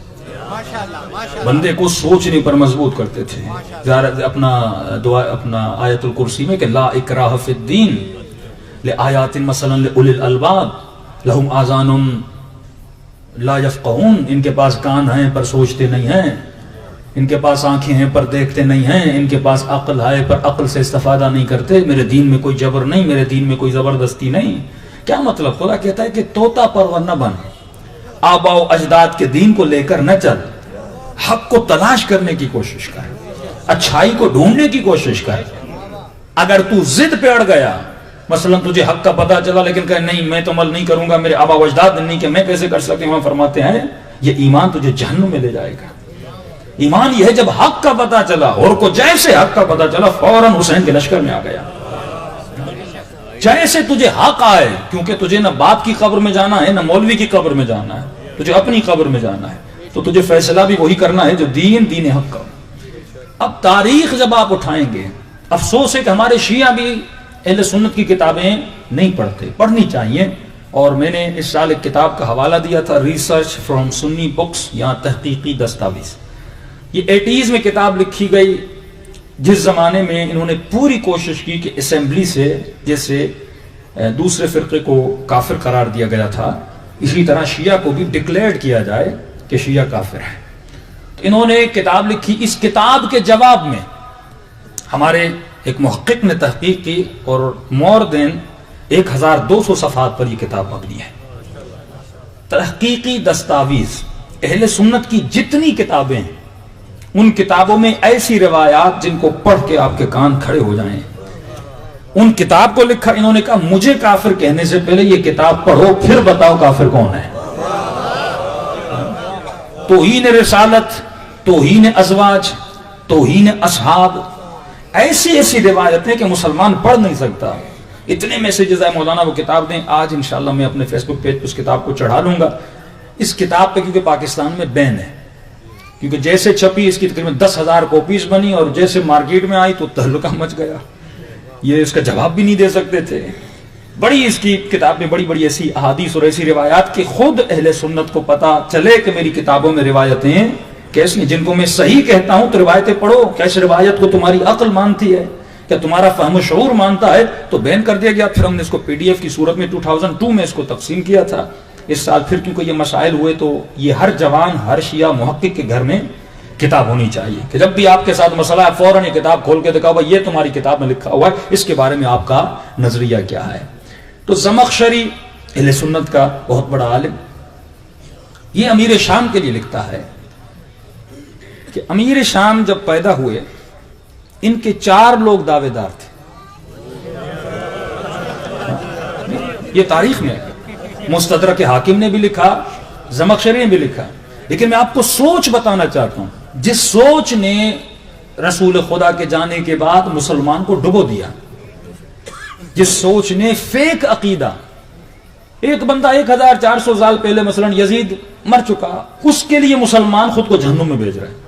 بندے کو سوچنے پر مضبوط کرتے تھے. اپنا دعا اپنا آیت الکرسی میں کہ لا اکراہ فی الدین لآیات مثلا لأولی الالباب لہم آذان لا یفقہون. ان کے پاس کان ہیں پر سوچتے نہیں ہیں، ان کے پاس آنکھیں ہیں پر دیکھتے نہیں ہیں، ان کے پاس عقل ہے پر عقل سے استفادہ نہیں کرتے. میرے دین میں کوئی جبر نہیں، میرے دین میں کوئی زبردستی نہیں. کیا مطلب؟ خدا کہتا ہے کہ طوطا پرور نہ بن، آبا و اجداد کے دین کو لے کر نہ چل، حق کو تلاش کرنے کی کوشش کر، اچھائی کو ڈھونڈنے کی کوشش کر. اگر تو ضد پہ اڑ گیا، مثلا تجھے حق کا پتہ چلا لیکن کہ نہیں میں تو عمل نہیں کروں گا، میرے آبا و اجداد نہیں کہ میں کیسے کر سکتے ہیں، فرماتے ہیں یہ ایمان تجھے جہنم میں لے جائے گا. ایمان یہ ہے جب حق کا پتہ چلا، اور کو جیسے حق کا پتہ چلا فوراً حسین کے لشکر میں آ گیا. جیسے تجھے حق آئے، کیونکہ تجھے نہ باپ کی قبر میں جانا ہے نہ مولوی کی قبر میں جانا ہے، تجھے اپنی قبر میں جانا ہے، تو تجھے فیصلہ بھی وہی کرنا ہے جو دین حق کا. اب تاریخ جب آپ اٹھائیں گے، افسوس ہے کہ ہمارے شیعہ بھی اہل سنت کی کتابیں نہیں پڑھتے، پڑھنی چاہیے. اور میں نے اس سال ایک کتاب کا حوالہ دیا تھا، ریسرچ فرام سنی بکس، یا تحقیقی دستاویز. یہ 80s میں کتاب لکھی گئی، جس زمانے میں انہوں نے پوری کوشش کی کہ اسمبلی سے جیسے دوسرے فرقے کو کافر قرار دیا گیا تھا، اسی طرح شیعہ کو بھی ڈکلیئر کیا جائے کہ شیعہ کافر ہے. تو انہوں نے ایک کتاب لکھی. اس کتاب کے جواب میں ہمارے ایک محقق نے تحقیق کی اور مور دین 1200 صفحات پر یہ کتاب مبنی ہے. تحقیقی دستاویز اہل سنت کی جتنی کتابیں ہیں، ان کتابوں میں ایسی روایات جن کو پڑھ کے آپ کے کان کھڑے ہو جائیں، ان کتاب کو لکھا. انہوں نے کہا مجھے کافر کہنے سے پہلے یہ کتاب پڑھو، پھر بتاؤ کافر کون ہے. توہین رسالت، توہین ازواج، توہین اصحاب، ایسی روایتیں کہ مسلمان پڑھ نہیں سکتا. اتنے میسیجز آئے مولانا وہ کتاب دیں. آج انشاءاللہ میں اپنے فیس بک پیج اس کتاب کو چڑھا لوں گا. اس کتاب پہ کیونکہ پاکستان میں بین ہے، کیونکہ جیسے چھپی اس کی تقریباً 10,000 کاپیز بنی، اور جیسے مارکیٹ میں آئی تو تہلکہ مچ گیا. یہ اس کا جواب بھی نہیں دے سکتے تھے. بڑی اس کی کتاب میں بڑی ایسی احادیث اور ایسی روایات کہ خود اہل سنت کو پتا چلے کہ میری کتابوں میں روایتیں کیسی، جن کو میں صحیح کہتا ہوں تو روایتیں پڑھو. کیسے روایت کو تمہاری عقل مانتی ہے، کیا تمہارا فہم و شعور مانتا ہے؟ تو بین کر دیا گیا. پھر ہم نے اس کو PDF کی صورت میں 2002 میں اس کو تقسیم کیا تھا. اس سال پھر کیونکہ یہ مسائل ہوئے تو یہ ہر جوان ہر شیعہ محقق کے گھر میں کتاب ہونی چاہیے کہ جب بھی آپ کے ساتھ مسئلہ ہے فوراً یہ کتاب کھول کے دکھاؤ بھائی یہ تمہاری کتاب میں لکھا ہوا ہے, اس کے بارے میں آپ کا نظریہ کیا ہے. تو زمخشری اہل سنت کا بہت بڑا عالم, یہ امیر شام کے لیے لکھتا ہے کہ امیر شام جب پیدا ہوئے ان کے 4 لوگ دعوے دار تھے. یہ تاریخ میں مستدرک حاکم نے بھی لکھا, زمخشری نے بھی لکھا. لیکن میں آپ کو سوچ بتانا چاہتا ہوں جس سوچ نے رسول خدا کے جانے کے بعد مسلمان کو ڈبو دیا, جس سوچ نے فیک عقیدہ, ایک بندہ 1400 سال پہلے مثلا یزید مر چکا, اس کے لیے مسلمان خود کو جہنم میں بھیج رہا ہے.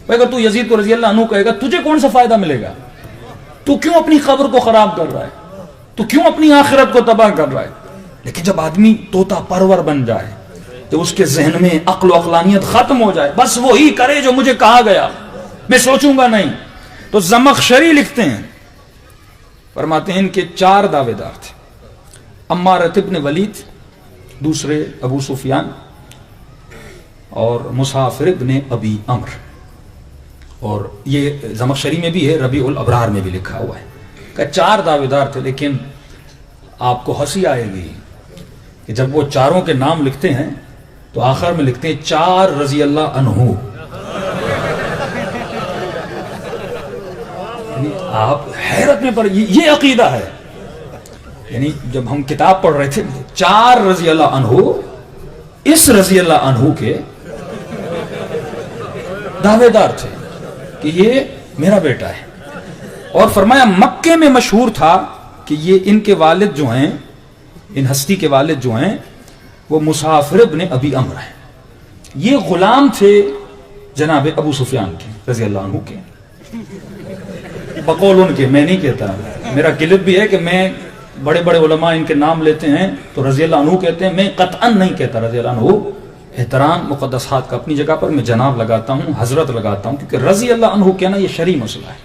اگر تو یزید کو رضی اللہ عنہ کہے گا تجھے کون سا فائدہ ملے گا؟ تو کیوں اپنی قبر کو خراب کر رہا ہے؟ تو کیوں اپنی آخرت کو تباہ کر رہا ہے؟ لیکن جب آدمی طوطا پرور بن جائے, جب اس کے ذہن میں عقل و عقلانیت ختم ہو جائے, بس وہی کرے جو مجھے کہا گیا, میں سوچوں گا نہیں. تو زمخشری لکھتے ہیں, فرماتے ہیں ان کے 4 دعوے دار تھے. عمارۃ ابن ولید, دوسرے ابو سفیان, اور مسافر ابن ابی عمر. اور یہ زمخشری میں بھی ہے, ربیع الابرار میں بھی لکھا ہوا ہے کہ 4 دعوے دار تھے. لیکن آپ کو ہنسی آئے گی کہ جب وہ 4 کے نام لکھتے ہیں تو آخر میں لکھتے ہیں 4 رضی اللہ عنہ. یعنی آپ حیرت میں پڑ, یہ عقیدہ ہے. یعنی جب ہم کتاب پڑھ رہے تھے 4 رضی اللہ عنہ, اس رضی اللہ عنہ کے دعوے دار تھے کہ یہ میرا بیٹا ہے. اور فرمایا مکے میں مشہور تھا کہ یہ ان کے والد جو ہیں, ان ہستی کے والد جو ہیں وہ مسافر ابن ابی عمر ہیں. یہ غلام تھے جناب ابو سفیان کے رضی اللہ عنہ کے, بقول ان کے, میں نہیں کہتا. میرا کلپ بھی ہے کہ میں بڑے بڑے علماء ان کے نام لیتے ہیں تو رضی اللہ عنہ کہتے ہیں, میں قطعاً نہیں کہتا رضی اللہ عنہ. احترام مقدسات کا اپنی جگہ پر میں جناب لگاتا ہوں, حضرت لگاتا ہوں, کیونکہ رضی اللہ عنہ کہنا یہ شرعی مسئلہ ہے.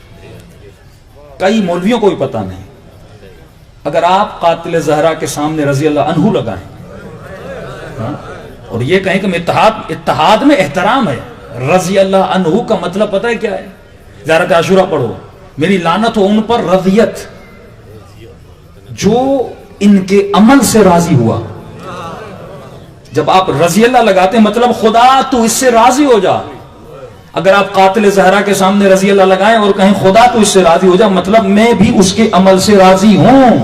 کئی مولویوں کو بھی پتہ نہیں. اگر آپ قاتل زہرا کے سامنے رضی اللہ عنہ لگائیں اور یہ کہیں کہ میں اتحاد میں احترام ہے, رضی اللہ عنہ کا مطلب پتہ ہے کیا ہے؟ زیارت عاشورہ پڑھو, میری لعنت ہو ان پر رضیت, جو ان کے عمل سے راضی ہوا. جب آپ رضی اللہ لگاتے ہیں مطلب خدا تو اس سے راضی ہو جا. اگر آپ قاتل زہرا کے سامنے رضی اللہ لگائیں اور کہیں خدا تو اس سے راضی ہو جا, مطلب میں بھی اس کے عمل سے راضی ہوں.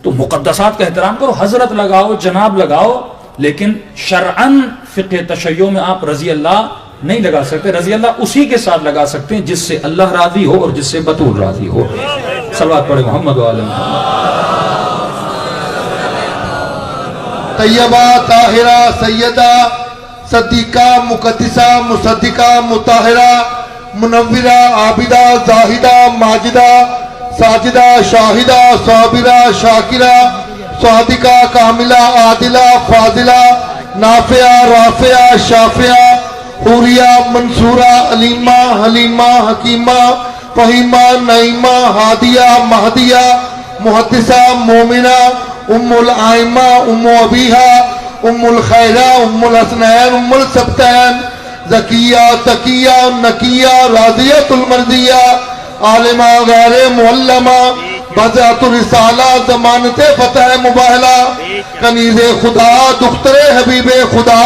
تو مقدسات کا احترام کرو, حضرت لگاؤ, جناب لگاؤ, لیکن شرعاً فقہ تشیع میں آپ رضی اللہ نہیں لگا سکتے. رضی اللہ اسی کے ساتھ لگا سکتے ہیں جس سے اللہ راضی ہو اور جس سے بطول راضی ہو. صلوات پڑھے محمد و آل محمد. طیبہ, طاہرہ, سیدہ, صدیقہ, مقدسہ, مصدقہ, مطہرہ, منورہ, عابدہ, زاہدہ, ماجدہ, ساجدہ, شاہدہ, صابرہ, شاکرہ, صادقہ, کاملہ, عادلہ, فاضلہ, نافعہ, رافعہ, شافعہ, حوریہ, منصورہ, علیمہ, حلیمہ, حکیمہ, فہیمہ, نعیمہ, ہادیہ, مہدیہ, محدثہ, مومنہ, ام الائمہ, ام ابیہا, ام الخیرہ, ام الحسنین, ام السبتین, زکیہ, تقیہ, نقیہ, راضیۃ المرضیہ, عالمہ غیر معلمہ, بذات الرسالہ, ضمانت فتح مباہلہ, کنیز خدا, دختر حبیب خدا,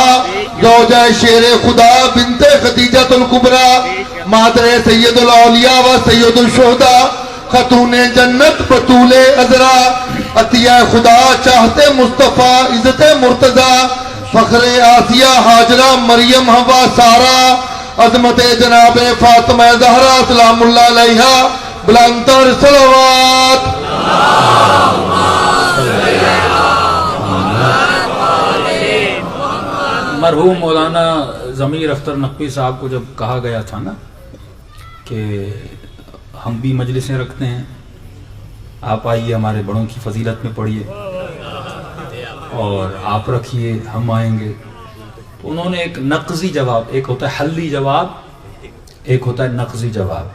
زوجہ شیر خدا, بنت خدیجہ الکبریٰ, مادر سید الاولیاء و سید الشہداء, خاتون جنت بطول عذرا, عطیہ خدا, چاہتے مصطفیٰ, عزت مرتضیٰ, فخر آسیہ, ہاجرہ, مریم, حوا, سارہ, عظمت جناب فاطمہ زہرا سلام اللہ علیہا, بلندتر صلوات. مرحوم مولانا ضمیر اختر نقوی صاحب کو جب کہا گیا تھا نا کہ ہم بھی مجلسیں رکھتے ہیں, آپ آئیے ہمارے بڑوں کی فضیلت میں پڑھیے, اور آپ رکھیے ہم آئیں گے, تو انہوں نے ایک نقضی جواب, ایک ہوتا ہے حلی جواب, ایک ہوتا ہے نقضی جواب.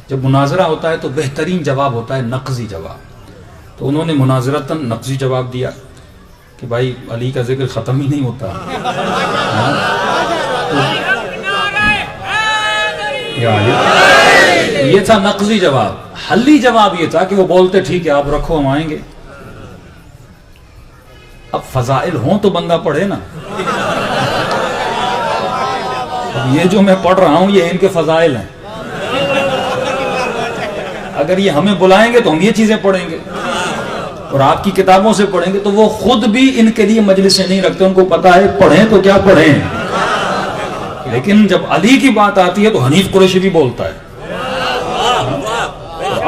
جب مناظرہ ہوتا ہے تو بہترین جواب ہوتا ہے نقضی جواب. تو انہوں نے مناظرتاً نقضی جواب دیا کہ بھائی علی کا ذکر ختم ہی نہیں ہوتا. یہ تھا نقضی جواب. حلی جواب یہ تھا کہ وہ بولتے ٹھیک ہے آپ رکھو ہم آئیں گے. اب فضائل ہوں تو بندہ پڑھے نا. یہ جو میں پڑھ رہا ہوں یہ ان کے فضائل ہیں. اگر یہ ہمیں بلائیں گے تو ہم یہ چیزیں پڑھیں گے اور آپ کی کتابوں سے پڑھیں گے. تو وہ خود بھی ان کے لیے مجلسیں نہیں رکھتے. ان کو پتا ہے پڑھیں تو کیا پڑھیں. لیکن جب علی کی بات آتی ہے تو حنیف قریشی بھی بولتا ہے.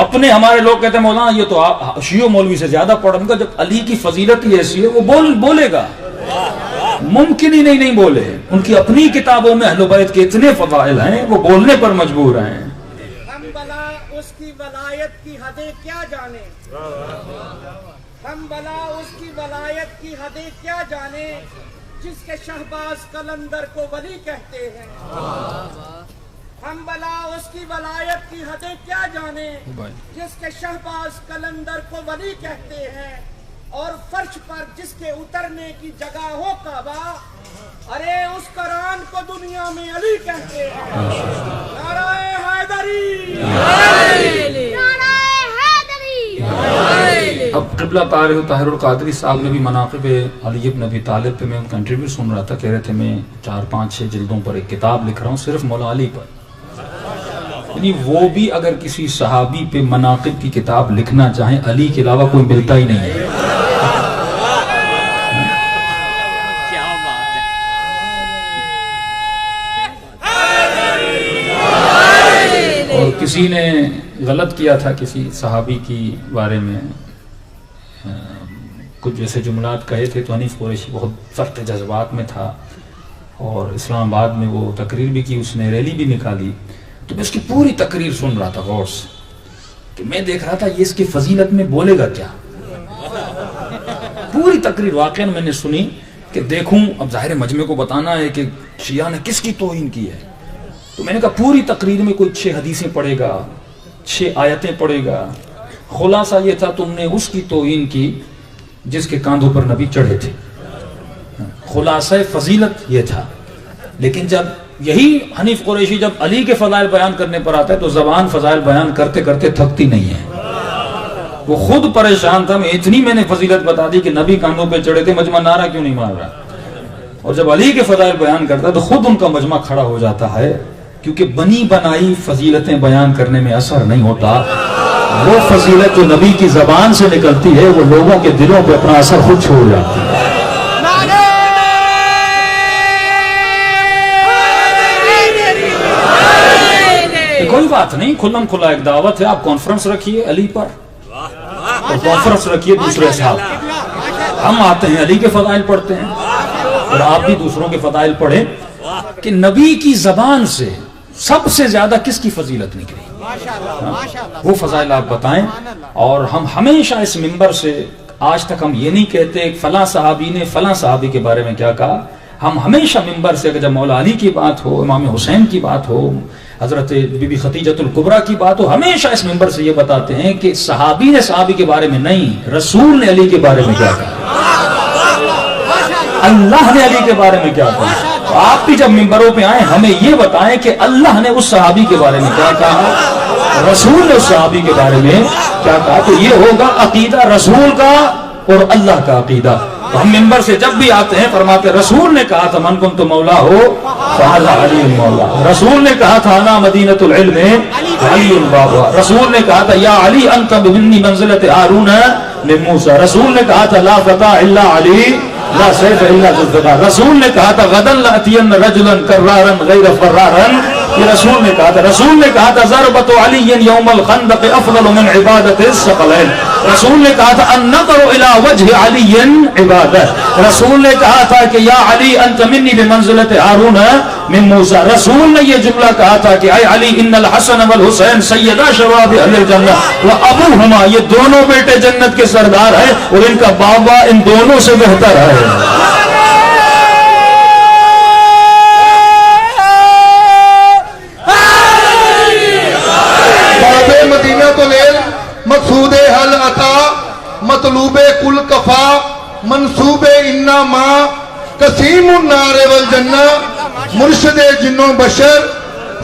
اپنے ہمارے لوگ کہتے ہیں مولانا یہ تو شیعہ مولوی سے زیادہ پڑھیں گا. جب علی کی فضیلت ہی ایسی ہے وہ بولے گا. ممکن ہی نہیں بولے. ان کی اپنی کتابوں میں اہل بیت کے اتنے فضائل ہیں وہ بولنے پر مجبور ہیں. ہم بلا اس کی ولایت کی حدیں کیا جانے. ہم بلا اس کی ولایت کی حدیں کیا جانے جس کے شہباز قلندر کو ولی کہتے ہیں. ہم بلا اس کی ولایت کی حدیں کیا جانے جس کے شہباز قلندر کو ولی کہتے ہیں. اور فرش پر جس کے اترنے کی جگہ ہو کعبہ ارے اس قرآن کو دنیا میں علی کہتے ہیں. نعرہ حیدری نعرہ حیدری. اب قبلہ طاہر طاہر القادری صاحب نے بھی مناقب علی بن ابی طالب پہ میں ان کا انٹرویو سن رہا تھا. کہہ رہے تھے میں 4-5-6 جلدوں پر ایک کتاب لکھ رہا ہوں صرف مولا علی پر. یعنی وہ بھی اگر کسی صحابی پہ مناقب کی کتاب لکھنا چاہیں علی کے علاوہ کوئی ملتا ہی نہیں ہے. اور کسی نے غلط کیا تھا کسی صحابی کی بارے میں کچھ جیسے جملات کہے تھے تو حنیف قریشی بہت سخت جذبات میں تھا اور اسلام آباد میں وہ تقریر بھی کی. اس نے ریلی بھی نکالی. تو میں اس کی پوری تقریر سن رہا تھا غور سے کہ میں دیکھ رہا تھا یہ اس کی فضیلت میں بولے گا کیا. پوری تقریر واقعا میں نے سنی کہ دیکھوں اب ظاہر مجمع کو بتانا ہے کہ شیعہ نے کس کی توہین کی ہے. تو میں نے کہا پوری تقریر میں کوئی 6 حدیثیں پڑھے گا 6 آیتیں پڑھے گا. خلاصہ یہ تھا تم نے اس کی توہین کی جس کے کاندھوں پر نبی چڑھے تھے. خلاصہ فضیلت یہ تھا. لیکن جب یہی حنیف قریشی جب علی کے فضائل بیان کرنے پر آتا ہے تو زبان فضائل بیان کرتے کرتے تھکتی نہیں ہے. وہ خود پریشان تھا. میں نے فضیلت بتا دی کہ نبی کاندھوں پہ چڑھے تھے. مجمع نعرہ کیوں نہیں مار رہا. اور جب علی کے فضائل بیان کرتا ہے تو خود ان کا مجمع کھڑا ہو جاتا ہے. کیونکہ بنی بنائی فضیلتیں بیان کرنے میں اثر نہیں ہوتا. وہ فضیلت جو نبی کی زبان سے نکلتی ہے وہ لوگوں کے دلوں پہ اپنا اثر خود چھوڑ جاتی ہے. کوئی بات نہیں. کھلم کھلا ایک دعوت ہے. آپ کانفرنس رکھیے علی پر اور کانفرنس رکھیے دوسرے صاحب. ہم آتے ہیں علی کے فضائل پڑھتے ہیں اور آپ بھی دوسروں کے فضائل پڑھیں کہ نبی کی زبان سے سب سے زیادہ کس کی فضیلت نکلی وہ فضائل آپ بتائیں. اور ہم ہمیشہ اس منبر سے آج تک ہم یہ نہیں کہتے فلاں صحابی نے فلاں صحابی کے بارے میں کیا کہا. ہم ہمیشہ منبر سے جب مولا علی کی بات ہو امام حسین کی بات ہو حضرت بی بی خدیجۃ الکبریٰ کی بات ہو ہمیشہ اس منبر سے یہ بتاتے ہیں کہ صحابی نے صحابی کے بارے میں نہیں رسول نے علی کے بارے میں کیا کہا اللہ نے علی کے بارے میں کیا کہا. آپ بھی جب منبروں پہ آئیں ہمیں یہ بتائیں کہ اللہ نے اس صحابی کے بارے میں کیا کہا رسول نے اس صحابی کے بارے میں کیا کہا. تو یہ ہوگا عقیدہ رسول کا اور اللہ کا عقیدہ. تو ہم منبر سے جب بھی آتے ہیں فرماتے رسول نے کہا تھا من کنت مولا ہو فہذا علی مولا. رسول نے کہا تھا انا مدینۃ العلم علی بابا. رسول نے کہا تھا یا علی انت منی منزلۃ ہارون من موسیٰ. رسول نے کہا تھا لا فتح الا علی لا سیف الا ذو الفقار. رسول نے کہا تھا غدا لاتین رجلا کرارا غیر فرارا. یہ رسول نے کہا تھا. رسول نے کہا تھا ضربۃ علی یوم الخندق افضل من عبادۃ الثقلین. رسول نے کہا تھا النظر الى وجه علی عبادت. رسول نے کہا تھا کہ یا علی انت منی بمنزلۃ ہارون من موسیٰ. رسول نے یہ جملہ کہا تھا کہ اے علی ان الحسن والحسین سیدا شباب اہل الجنہ وابوہما یہ دونوں بیٹے جنت کے سردار ہیں اور ان کا بابا ان دونوں سے بہتر ہے. نسیم النار والجنہ مرشد جن و بشر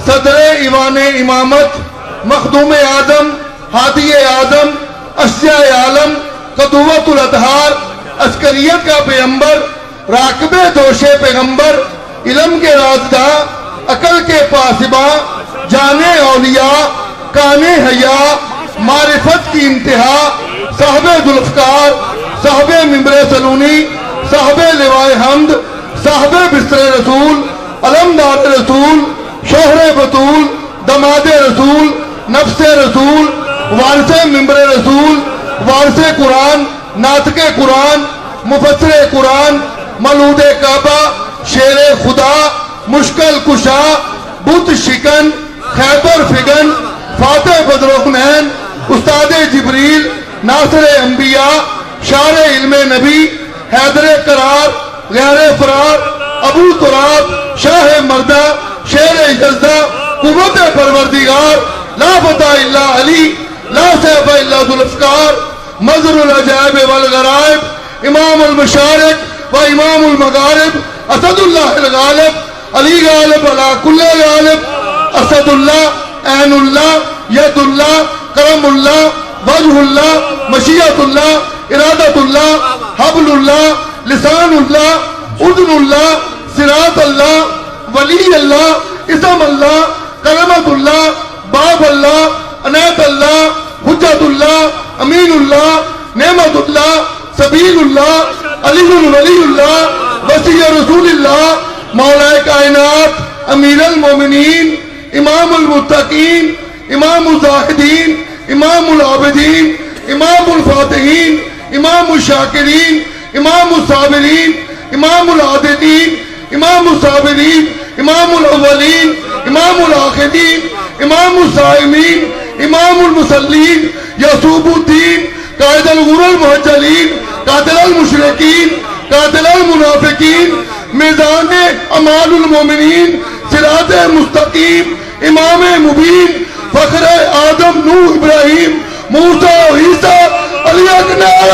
صدر ایوان امامت مخدوم آدم ہادی آدم اشجع عالم قدوت الاطہار عسکریت کا پیغمبر راکب دوش پیغمبر علم کے رازداں عقل کے پاسباں جانے اولیاء کانے حیا معرفت کی انتہا صاحب ذوالفقار صاحب ممبر سلونی صاحب لواء حمد صاحب بستر رسول علمدار رسول شوہر بطول دماد رسول نفس رسول وارث ممبر رسول وارث قرآن ناطق قرآن مفسر قرآن مولود کعبہ شیر خدا مشکل کشا بت شکن خیبر فگن فاتح بدر حنین استاد جبریل ناصر انبیاء شار علم نبی حیدر قرار غیر فرار ابو تراب شاہ مردہ شیر یزدہ قوت پروردگار لا فتح الا علی لا سیف الا ذوالفقار مظہر العجائب والغرائب امام المشارق و امام المغارب اسد اللہ الغالب علی غالب علی کل غالب اسد اللہ عین اللہ ید اللہ کرم اللہ وجہ اللہ مشیت اللہ ارادت اللہ حبل اللہ لسان اللہ اذن اللہ صراط اللہ ولی اللہ اسم اللہ کلمت اللہ باب اللہ عنایت اللہ حجت اللہ امین اللہ نعمت اللہ سبیل اللہ علی ولی اللہ وسیع رسول اللہ مولا کائنات امیر المومنین امام المتقین امام الزاہدین امام العابدین امام الفاتحین امام الشاکرین امام الصابرین امام العاددین امام الصابرین امام الاولین امام الآخرین امام الصائمین امام المصلین یعصوب الدین قائد الغر المحجلین قاتل المشرکین قاتل المنافقین میزان امال المومنین صراط مستقیم امام مبین فخر آدم نوح ابراہیم موسیٰ عیسیٰ علی اکبر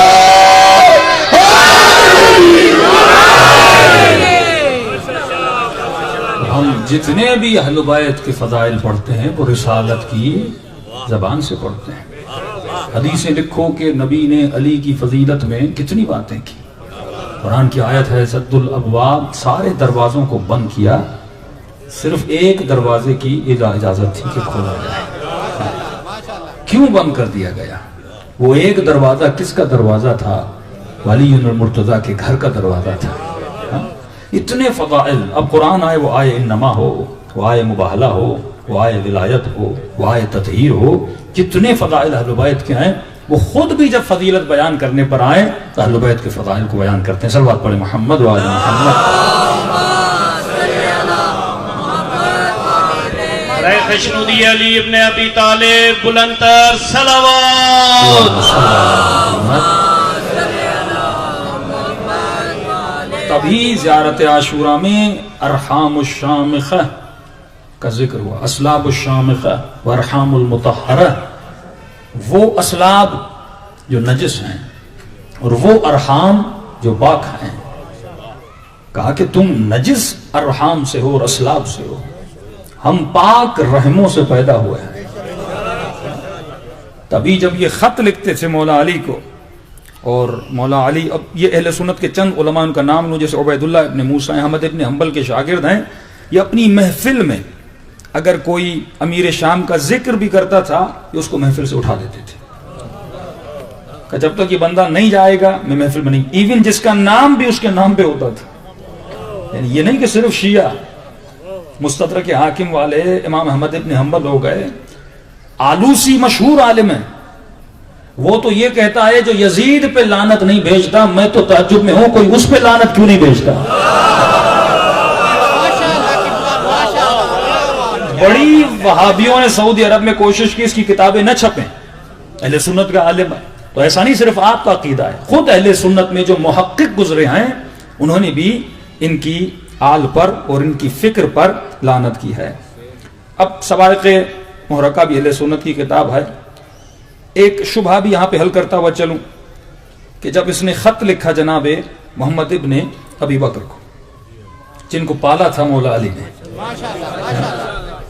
ہم جتنے بھی اہل بیت کے فضائل پڑھتے ہیں وہ رسالت کی زبان سے پڑھتے ہیں. حدیثیں لکھو کہ نبی نے علی کی فضیلت میں کتنی باتیں کی. قرآن کی آیت ہے سد الابواب، سارے دروازوں کو بند کیا، صرف ایک دروازے کی اجازت تھی کہ کھولا جائے. کیوں بند کر دیا گیا؟ وہ ایک دروازہ کس کا دروازہ تھا؟ ولی المرتضیٰ کے گھر کا دروازہ تھا. اتنے فضائل. اب قرآن آئے وہ آئے انما ہو، وہ آئے مباہلہ ہو، وہ آئے ولایت ہو، وہ آئے تطہیر ہو، کتنے فضائل اہل بیت کے ہیں. وہ خود بھی جب فضیلت بیان کرنے پر آئے تو اہل بیت کے فضائل کو بیان کرتے ہیں. صلوات پڑھیں محمد و آل محمد. رے خشنودی علی ابن ابی طالب بلندتر صلوات. تبھی زیارت عاشورہ میں ارحام الشامخہ کا ذکر ہوا. اسلاب الشامخہ و ارحام المطہرہ، وہ اسلاب جو نجس ہیں اور وہ ارحام جو پاک ہیں. کہا کہ تم نجس ارحام سے ہو اور اسلاب سے ہو، ہم پاک رحموں سے پیدا ہوئے ہیں. تبھی جب یہ خط لکھتے تھے مولا علی کو، اور مولا علی، اب یہ اہل سنت کے چند علماء ان کا نام لوں، جیسے عبیداللہ ابن موسیٰ احمد ابن حنبل کے شاگرد ہیں. یہ اپنی محفل میں اگر کوئی امیر شام کا ذکر بھی کرتا تھا یہ اس کو محفل سے اٹھا دیتے تھے کہ جب تک یہ بندہ نہیں جائے گا میں محفل میں نہیں. ایون جس کا نام بھی اس کے نام پہ ہوتا تھا. یعنی یہ نہیں کہ صرف شیعہ مستدرک حاکم والے امام احمد ابن حنبل ہو گئے. آلوسی مشہور عالم ہے، وہ تو یہ کہتا ہے جو یزید پہ لعنت نہیں بھیجتا، میں تو تعجب میں ہوں کوئی اس پہ لعنت کیوں نہیں بھیجتا. بڑی وہابیوں نے سعودی عرب میں کوشش کی اس کی کتابیں نہ چھپیں. اہل سنت کا عالم ہے تو ایسا نہیں صرف آپ کا عقیدہ ہے، خود اہل سنت میں جو محقق گزرے ہیں انہوں نے بھی ان کی آل پر اور ان کی فکر پر لعنت کی ہے. اب سوائق محرقہ بھی اہل سنت کی کتاب ہے. ایک شبہ بھی یہاں پہ حل کرتا ہوا چلوں کہ جب اس نے خط لکھا جناب محمد ابن ابی بکر کو، جن کو پالا تھا مولا علی نے.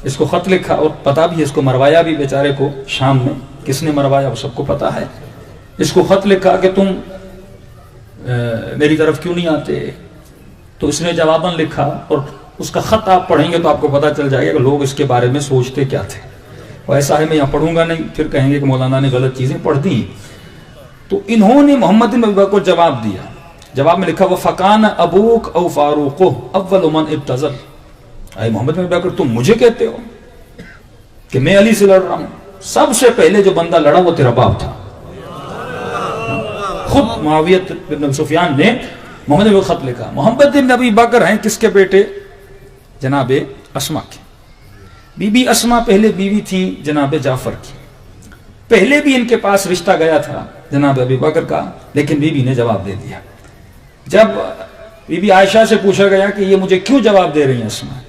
اس کو خط لکھا اور پتا بھی ہے اس کو مروایا بھی بیچارے کو شام میں. کس نے مروایا وہ سب کو پتا ہے. اس کو خط لکھا کہ تم میری طرف کیوں نہیں آتے. تو اس نے جواباً لکھا اور اس کا خط آپ پڑھیں گے تو آپ کو پتا چل جائے گا کہ لوگ اس کے بارے میں سوچتے کیا تھے. اور ایسا ہے میں یہاں پڑھوں گا نہیں, پھر کہیں گے کہ مولانا نے غلط چیزیں پڑھ دی. تو انہوں نے محمد بن ابی بکر کو جواب دیا. جواب میں لکھا وَفَقَانَ أَبُوكَ أَوْ فَارُوقُهُ أَوَّلُ مَنْ ابْتَزَلَ. اے محمد بن ابی بکر تم مجھے کہتے ہو کہ میں علی سے لڑ رہا ہوں؟ سب سے پہلے جو بندہ لڑا وہ تیرا باپ تھا. خود معاویہ بن سفیان نے محمد بن خط لکھا. محمد بن ابی بکر ہیں کس کے بیٹے؟ جناب اسما کے. بی بی اسما پہلے بیوی تھی جناب جعفر کی. پہلے بھی ان کے پاس رشتہ گیا تھا جناب ابی بکر کا, لیکن بی بی نے جواب دے دیا. جب بی بی عائشہ سے پوچھا گیا کہ یہ مجھے کیوں جواب دے رہی ہیں اسما,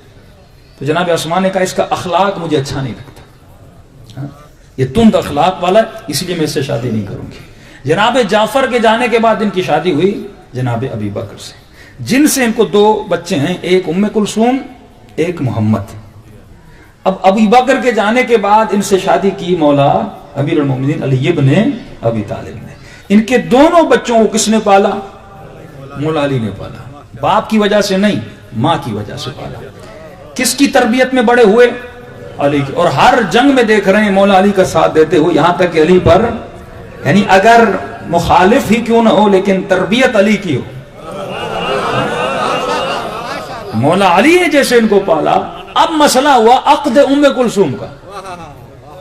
تو جناب اسما نے کہا اس کا اخلاق مجھے اچھا نہیں لگتا, یہ تند اخلاق والا ہے, اس لیے میں اس سے شادی نہیں کروں گی. جناب جعفر کے جانے کے بعد ان کی شادی ہوئی جناب ابی بکر سے, جن سے ان کو 2 بچے ہیں, ایک ام کلثوم ایک محمد. اب ابی بکر کے جانے کے بعد ان سے شادی کی مولا امیر المومنین علی بن ابی طالب نے. ان کے دونوں بچوں کو کس نے پالا؟ مولا علی نے پالا. باپ کی وجہ سے نہیں, ماں کی وجہ سے پالا. کس کی تربیت میں بڑے ہوئے؟ علی کی. اور ہر جنگ میں دیکھ رہے ہیں مولا علی کا ساتھ دیتے ہوئے, یہاں تک کہ علی پر, یعنی اگر مخالف ہی کیوں نہ ہو لیکن تربیت علی کی ہو. مولا علی نے جیسے ان کو پالا. اب مسئلہ ہوا عقد ام کلثوم کا.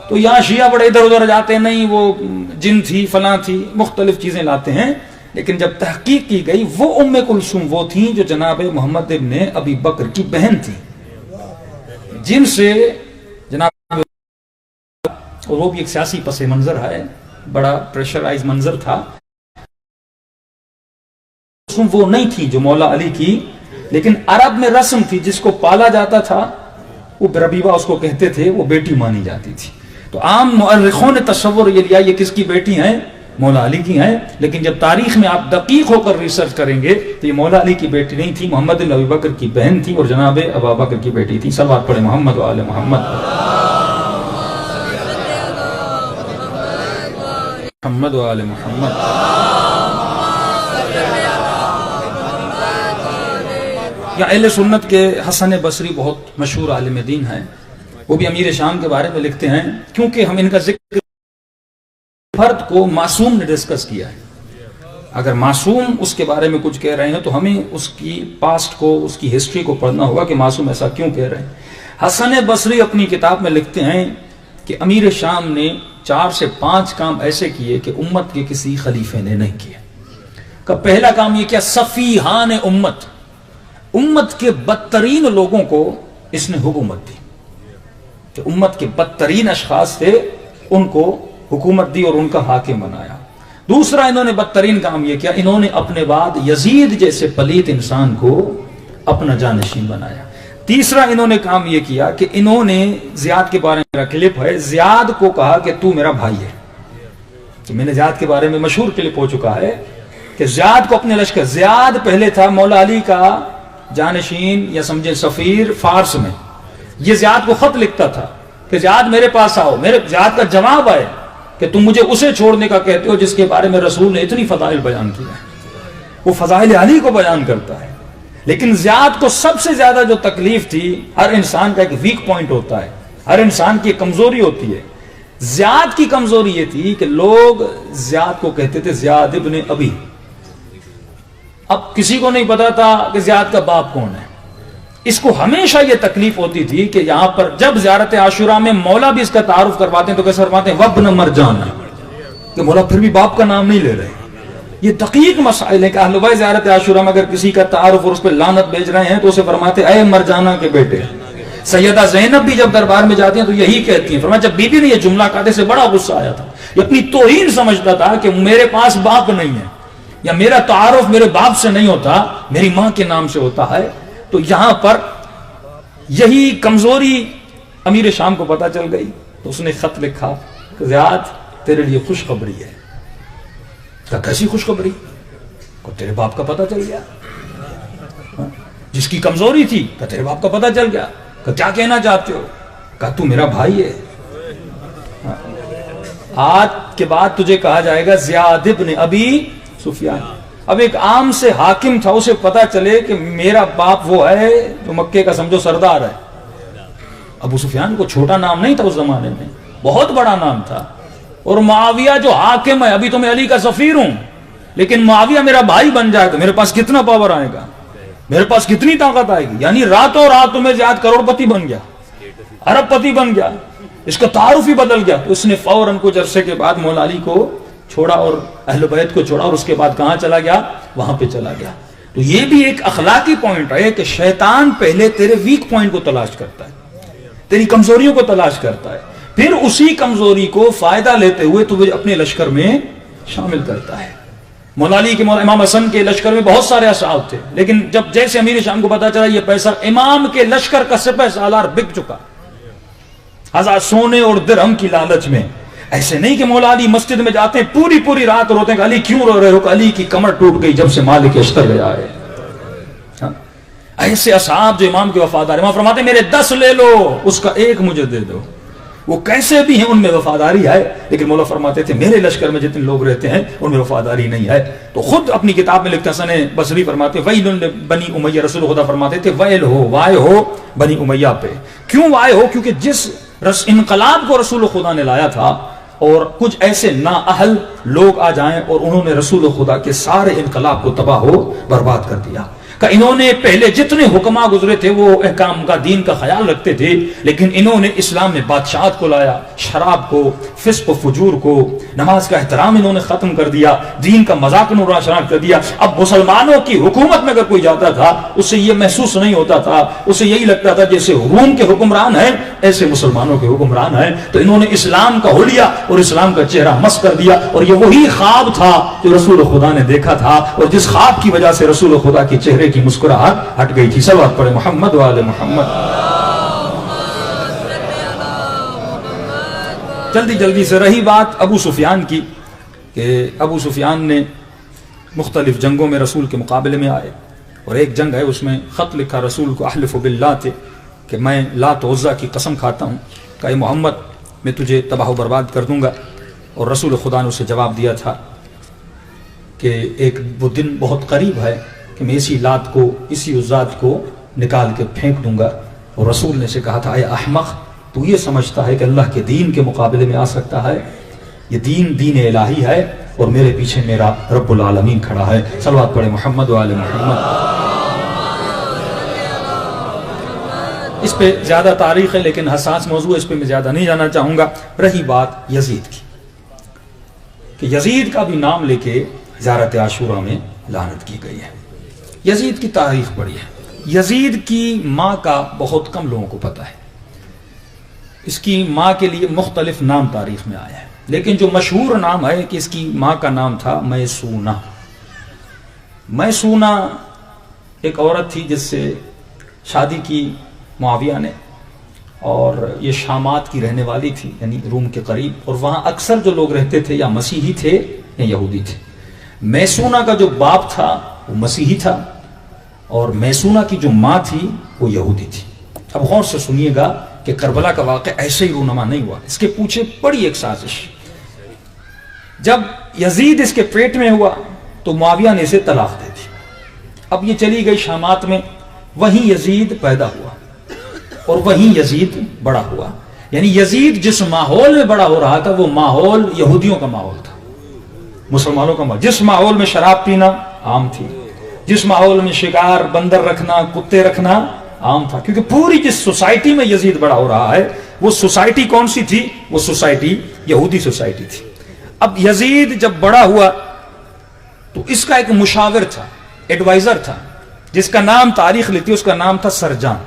تو یہاں شیعہ بڑے ادھر ادھر جاتے ہیں, نہیں وہ جن تھی فلاں تھی, مختلف چیزیں لاتے ہیں. لیکن جب تحقیق کی گئی وہ ام کلثوم وہ تھیں جو جناب محمد ابن ابی بکر کی بہن تھی, جن سے جناب, اور وہ بھی ایک سیاسی پس منظر ہے, بڑا پریشرائز منظر تھا. وہ نہیں تھی جو مولا علی کی, لیکن عرب میں رسم تھی جس کو پالا جاتا تھا وہ ربیبہ اس کو کہتے تھے, وہ بیٹی مانی جاتی تھی. تو عام مؤرخوں نے تصور یہ لیا یہ کس کی بیٹی ہیں؟ مولا علی کی ہیں. لیکن جب تاریخ میں آپ دقیق ہو کر ریسرچ کریں گے تو یہ مولا علی کی بیٹی نہیں تھی, محمد بن ابی بکر کی بہن تھی اور جناب ابو بکر کی بیٹی تھی. صلوات پڑھے محمد و آل محمد. محمد و آل محمد. یا اہل سنت کے حسن بصری بہت مشہور عالم دین ہیں, وہ بھی امیر شام کے بارے میں لکھتے ہیں, کیونکہ ہم ان کا ذکر فرد کو معصوم نے ڈسکس کیا ہے. اگر معصوم اس کے بارے میں کچھ کہہ رہے ہیں تو ہمیں اس کی پاسٹ کو, اس کی ہسٹری کو پڑھنا ہوگا کہ معصوم ایسا کیوں کہہ رہے ہیں. حسن بصری اپنی کتاب میں لکھتے ہیں کہ امیر شام نے 4 سے 5 کام ایسے کیے کہ امت کے کسی خلیفے نے نہیں کیے. کہ پہلا کام یہ کیا, سفیہان امت کے بدترین لوگوں کو اس نے حکومت دی, کہ امت کے بدترین اشخاص تھے ان کو حکومت دی اور ان کا حاکم بنایا. دوسرا انہوں نے بدترین کام یہ کیا, انہوں نے اپنے بعد یزید جیسے پلیت انسان کو اپنا جانشین بنایا. تیسرا انہوں نے کام یہ کیا کہ انہوں نے زیاد کے بارے میں میرا کلپ ہے, زیاد کو کہا کہ تو میرا بھائی ہے. تو میں نے زیاد کے بارے میں مشہور کلپ ہو چکا ہے کہ زیاد کو اپنے لشکر, زیاد پہلے تھا مولا علی کا جانشین یا سمجھے سفیر فارس میں. یہ زیاد کو خط لکھتا تھا کہ زیاد میرے پاس آؤ. میرے زیاد کا جواب ہے کہ تم مجھے اسے چھوڑنے کا کہتے ہو جس کے بارے میں رسول نے اتنی فضائل بیان کیا ہے. وہ فضائل علی کو بیان کرتا ہے. لیکن زیاد کو سب سے زیادہ جو تکلیف تھی, ہر انسان کا ایک ویک پوائنٹ ہوتا ہے, ہر انسان کی ایک کمزوری ہوتی ہے. زیاد کی کمزوری یہ تھی کہ لوگ زیاد کو کہتے تھے زیاد ابن ابی. اب کسی کو نہیں پتا تھا کہ زیاد کا باپ کون ہے. اس کو ہمیشہ یہ تکلیف ہوتی تھی کہ یہاں پر جب زیارت عاشورہ میں مولا بھی اس کا تعارف کرواتے ہیں تو کیسے فرماتے ہیں وابن مرجان, کہ مولا پھر بھی باپ کا نام نہیں لے رہے. یہ دقیق مسائل ہے کہ اہل بیت زیارت عاشورہ میں اگر کسی کا تعارف اور اس پہ لعنت بھیج رہے ہیں تو اسے فرماتے اے مرجانہ کے بیٹے. سیدہ زینب بھی جب دربار میں جاتی ہیں تو یہی کہتی ہیں. فرمایا جب بی بی نے یہ جملہ کہا سے بڑا غصہ آیا تھا. یہ اپنی توہین سمجھتا تھا کہ میرے پاس باپ نہیں ہے یا میرا تعارف میرے باپ سے نہیں ہوتا, میری ماں کے نام سے ہوتا ہے. تو یہاں پر یہی کمزوری امیر شام کو پتا چل گئی تو اس نے خط لکھا کہ زیاد تیرے لیے خوشخبری ہے. کیسی خوشخبری؟ کو تیرے باپ کا پتا چل گیا. جس کی کمزوری تھی کہ تیرے باپ کا پتہ چل گیا، کہ کیا کہنا چاہتے ہو؟ کہا تو میرا بھائی ہے، آج کے بعد تجھے کہا جائے گا زیاد ابن ابی سفیان۔ اب ایک عام سے حاکم تھا، اسے پتا چلے کہ میرا باپ وہ ہے جو مکے کا سمجھو سردار ہے۔ ابو سفیان کو چھوٹا نام نہیں تھا اس زمانے میں، بہت بڑا نام تھا۔ اور معاویہ جو حاکم ہے، ابھی تو میں علی کا سفیر ہوں، لیکن معاویہ میرا بھائی بن جائے تو میرے پاس کتنا پاور آئے گا، میرے پاس کتنی طاقت آئے گی۔ یعنی راتوں رات میں زیاد کروڑ پتی بن گیا، ارب پتی بن گیا، اس کا تعارف ہی بدل گیا۔ تو اس نے فوراً کچھ عرصے کے بعد مولا علی کو چھوڑا اور اہل بیت کو چھوڑا، اور اس کے بعد کہاں چلا گیا؟ وہاں پہ چلا گیا۔ تو یہ بھی ایک اخلاقی پوائنٹ ہے کہ شیطان پہلے تیرے ویک پوائنٹ کو تلاش کرتا ہے، تیری کمزوریوں کو تلاش کرتا ہے، پھر اسی کمزوری کو فائدہ لیتے ہوئے تجھے اپنے لشکر میں شامل کرتا ہے۔ مولا علی کے امام حسن کے لشکر میں بہت سارے اصحاب تھے، لیکن جب جیسے امیر شام کو پتا چلا یہ پیسہ امام کے لشکر کا سپہ سالار بک چکا، ہزار سونے اور درہم کی لالچ میں، ایسے نہیں کہ مولا علی مسجد میں جاتے ہیں پوری پوری رات روتے ہیں کہ علی کیوں رو رہے ہو؟ کہ علی کی کمر ٹوٹ گئی جب سے مالک اشتر گیا ہے۔ ایسے اصحاب جو امام کے وفادار، امام فرماتے ہیں میرے 10 لے لو، اس کا ایک مجھے دے دو۔ وہ کیسے بھی ہیں ان میں وفاداری ہے، لیکن مولا فرماتے تھے میرے لشکر میں جتنے لوگ رہتے ہیں ان میں وفاداری نہیں ہے۔ تو خود اپنی کتاب میں لکھتے حسن بصری فرماتے ویل بنی امیہ، رسول خدا فرماتے تھے ویل ہو، وائے ہو بنی امیہ پہ۔ کیوں وائے ہو؟ کیونکہ جس انقلاب کو رسول خدا نے لایا تھا، اور کچھ ایسے نااہل لوگ آ جائیں اور انہوں نے رسول خدا کے سارے انقلاب کو تباہ و برباد کر دیا۔ کہ انہوں نے پہلے جتنے حکما گزرے تھے وہ احکام کا دین کا خیال رکھتے تھے، لیکن انہوں نے اسلام میں بادشاہت کو لایا، شراب کو، فسق و فجور کو، نماز کا احترام انہوں نے ختم کر دیا، دین کا مذاق انہوں نے شراب کر دیا۔ اب مسلمانوں کی حکومت میں اگر کوئی جاتا تھا اسے یہ محسوس نہیں ہوتا تھا، اسے یہی لگتا تھا جیسے روم کے حکمران ہیں ایسے مسلمانوں کے حکمران ہیں۔ تو انہوں نے اسلام کا حلیہ اور اسلام کا چہرہ مس کر دیا، اور یہ وہی خواب تھا جو رسول خدا نے دیکھا تھا، اور جس خواب کی وجہ سے رسول خدا کے چہرے کی مسکراہٹ ہٹ گئی تھی۔ صلوات پڑھے محمد و آل محمد۔ جلدی جلدی سے رہی بات ابو سفیان کی، کہ ابو سفیان نے مختلف جنگوں میں رسول کے مقابلے میں آئے، اور ایک جنگ ہے اس میں خط لکھا رسول کو، احلف باللہ تھے کہ میں لات و عزیٰ کی قسم کھاتا ہوں کہ اے محمد میں تجھے تباہ و برباد کر دوں گا۔ اور رسول خدا نے اسے جواب دیا تھا کہ ایک وہ دن بہت قریب ہے کہ میں اسی لات کو، اسی عزات کو نکال کے پھینک دوں گا۔ اور رسول نے سے کہا تھا اے احمق، تو یہ سمجھتا ہے کہ اللہ کے دین کے مقابلے میں آ سکتا ہے؟ یہ دین دین الہی ہے، اور میرے پیچھے میرا رب العالمین کھڑا ہے۔ صلوات پڑھے محمد و آل محمد۔ اس پہ زیادہ تاریخ ہے لیکن حساس موضوع، اس پہ میں زیادہ نہیں جانا چاہوں گا۔ رہی بات یزید کی، کہ یزید کا بھی نام لے کے زیارت عاشورہ میں لعنت کی گئی ہے۔ یزید کی تاریخ بڑی ہے۔ یزید کی ماں کا بہت کم لوگوں کو پتہ ہے۔ اس کی ماں کے لیے مختلف نام تاریخ میں آیا ہے، لیکن جو مشہور نام ہے کہ اس کی ماں کا نام تھا میسونہ۔ میسونہ ایک عورت تھی جس سے شادی کی معاویہ نے، اور یہ شامات کی رہنے والی تھی، یعنی روم کے قریب، اور وہاں اکثر جو لوگ رہتے تھے یا مسیحی تھے یا یہودی تھے۔ میسونہ کا جو باپ تھا وہ مسیحی تھا، اور میسونہ کی جو ماں تھی وہ یہودی تھی۔ اب غور سے سنیے گا کہ کربلا کا واقعہ ایسے ہی رونما نہیں ہوا، اس کے پیچھے بڑی ایک سازش۔ جب یزید اس کے پیٹ میں ہوا تو معاویہ نے اسے طلاق دے دی۔ اب یہ چلی گئی شامات میں، وہیں یزید پیدا ہوا اور وہیں یزید بڑا ہوا۔ یعنی یزید جس ماحول میں بڑا ہو رہا تھا وہ ماحول یہودیوں کا ماحول تھا، مسلمانوں کا ماحول۔ جس ماحول میں شراب پینا عام تھی، جس ماحول میں شکار، بندر رکھنا، کتے رکھنا عام تھا، کیونکہ پوری جس سوسائٹی میں یزید بڑا ہو رہا ہے وہ سوسائٹی کون سی تھی؟ وہ سوسائٹی یہودی سوسائٹی تھی۔ اب یزید جب بڑا ہوا تو اس کا ایک مشاور تھا، ایڈوائزر تھا، جس کا نام تاریخ لیتی، اس کا نام تھا سرجان۔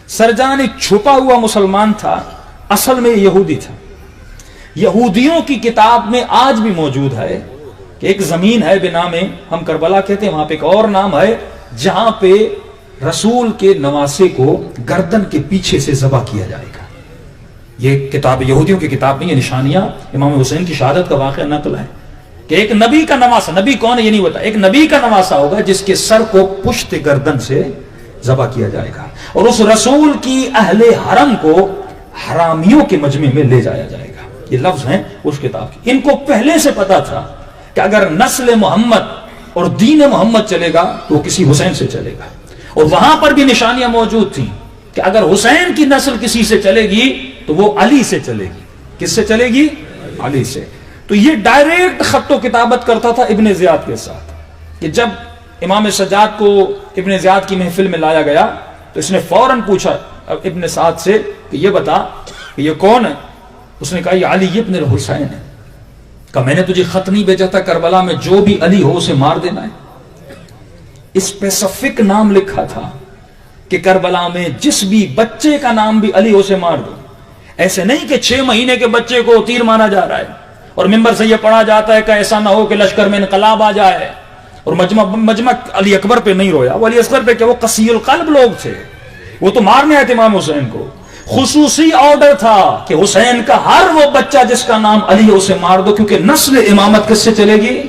سرجان ایک چھپا ہوا مسلمان تھا، اصل میں یہودی تھا۔ یہودیوں کی کتاب میں آج بھی موجود ہے کہ ایک زمین ہے بنام ہم کربلا کہتے ہیں، وہاں پہ ایک اور نام ہے جہاں پہ رسول کے نواسے کو گردن کے پیچھے سے ذبح کیا جائے گا۔ یہ کتاب یہودیوں کی کتاب میں یہ نشانیاں امام حسین کی شہادت کا واقعہ نقل ہے کہ ایک نبی کا نواسا، نبی کون ہے یہ نہیں بتا، ایک نبی کا نواسا ہوگا جس کے سر کو پشت گردن سے ذبح کیا جائے گا، اور اس رسول کی اہل حرم کو حرامیوں کے مجمع میں لے جایا جائے گا. یہ لفظ ہیں اس کتاب کے. ان کو پہلے سے پتا تھا کہ اگر نسل محمد اور دین محمد چلے گا تو وہ کسی حسین سے چلے گا، اور وہاں پر بھی نشانیاں موجود تھیں کہ اگر حسین کی نسل کسی سے چلے گی تو وہ علی سے چلے گی. کس سے چلے گی؟ علی سے. تو یہ ڈائریکٹ خط و کتابت کرتا تھا ابن زیاد کے ساتھ کہ جب امام سجاد کو ابن زیاد کی محفل میں لایا گیا تو اس نے فوراً پوچھا ابن سعد سے کہ یہ بتا کہ یہ کون ہے؟ اس نے کہا یہ علی ابن الحسین ہے. کہا میں نے تجھے خط نہیں بھیجا تھا کربلا میں جو بھی علی ہو اسے مار دینا ہے؟ اسپیسیفک نام لکھا تھا کہ کربلا میں جس بھی بچے کا نام بھی علی ہو اسے مار دو. ایسے نہیں کہ 6 مہینے کے بچے کو تیر مارا جا رہا ہے اور ممبر سے یہ پڑھا جاتا ہے کہ ایسا نہ ہو کہ لشکر میں انقلاب آ جائے. اور مجمع علی اکبر پہ نہیں رویا، وہ علی اصغر پہ کہ وہ قسی القلب لوگ تھے، وہ تو مارنے آئے تھے امام حسین کو. خصوصی آرڈر تھا کہ حسین کا ہر وہ بچہ جس کا نام علی ہے اسے مار دو، کیونکہ نسل امامت کس سے چلے گی؟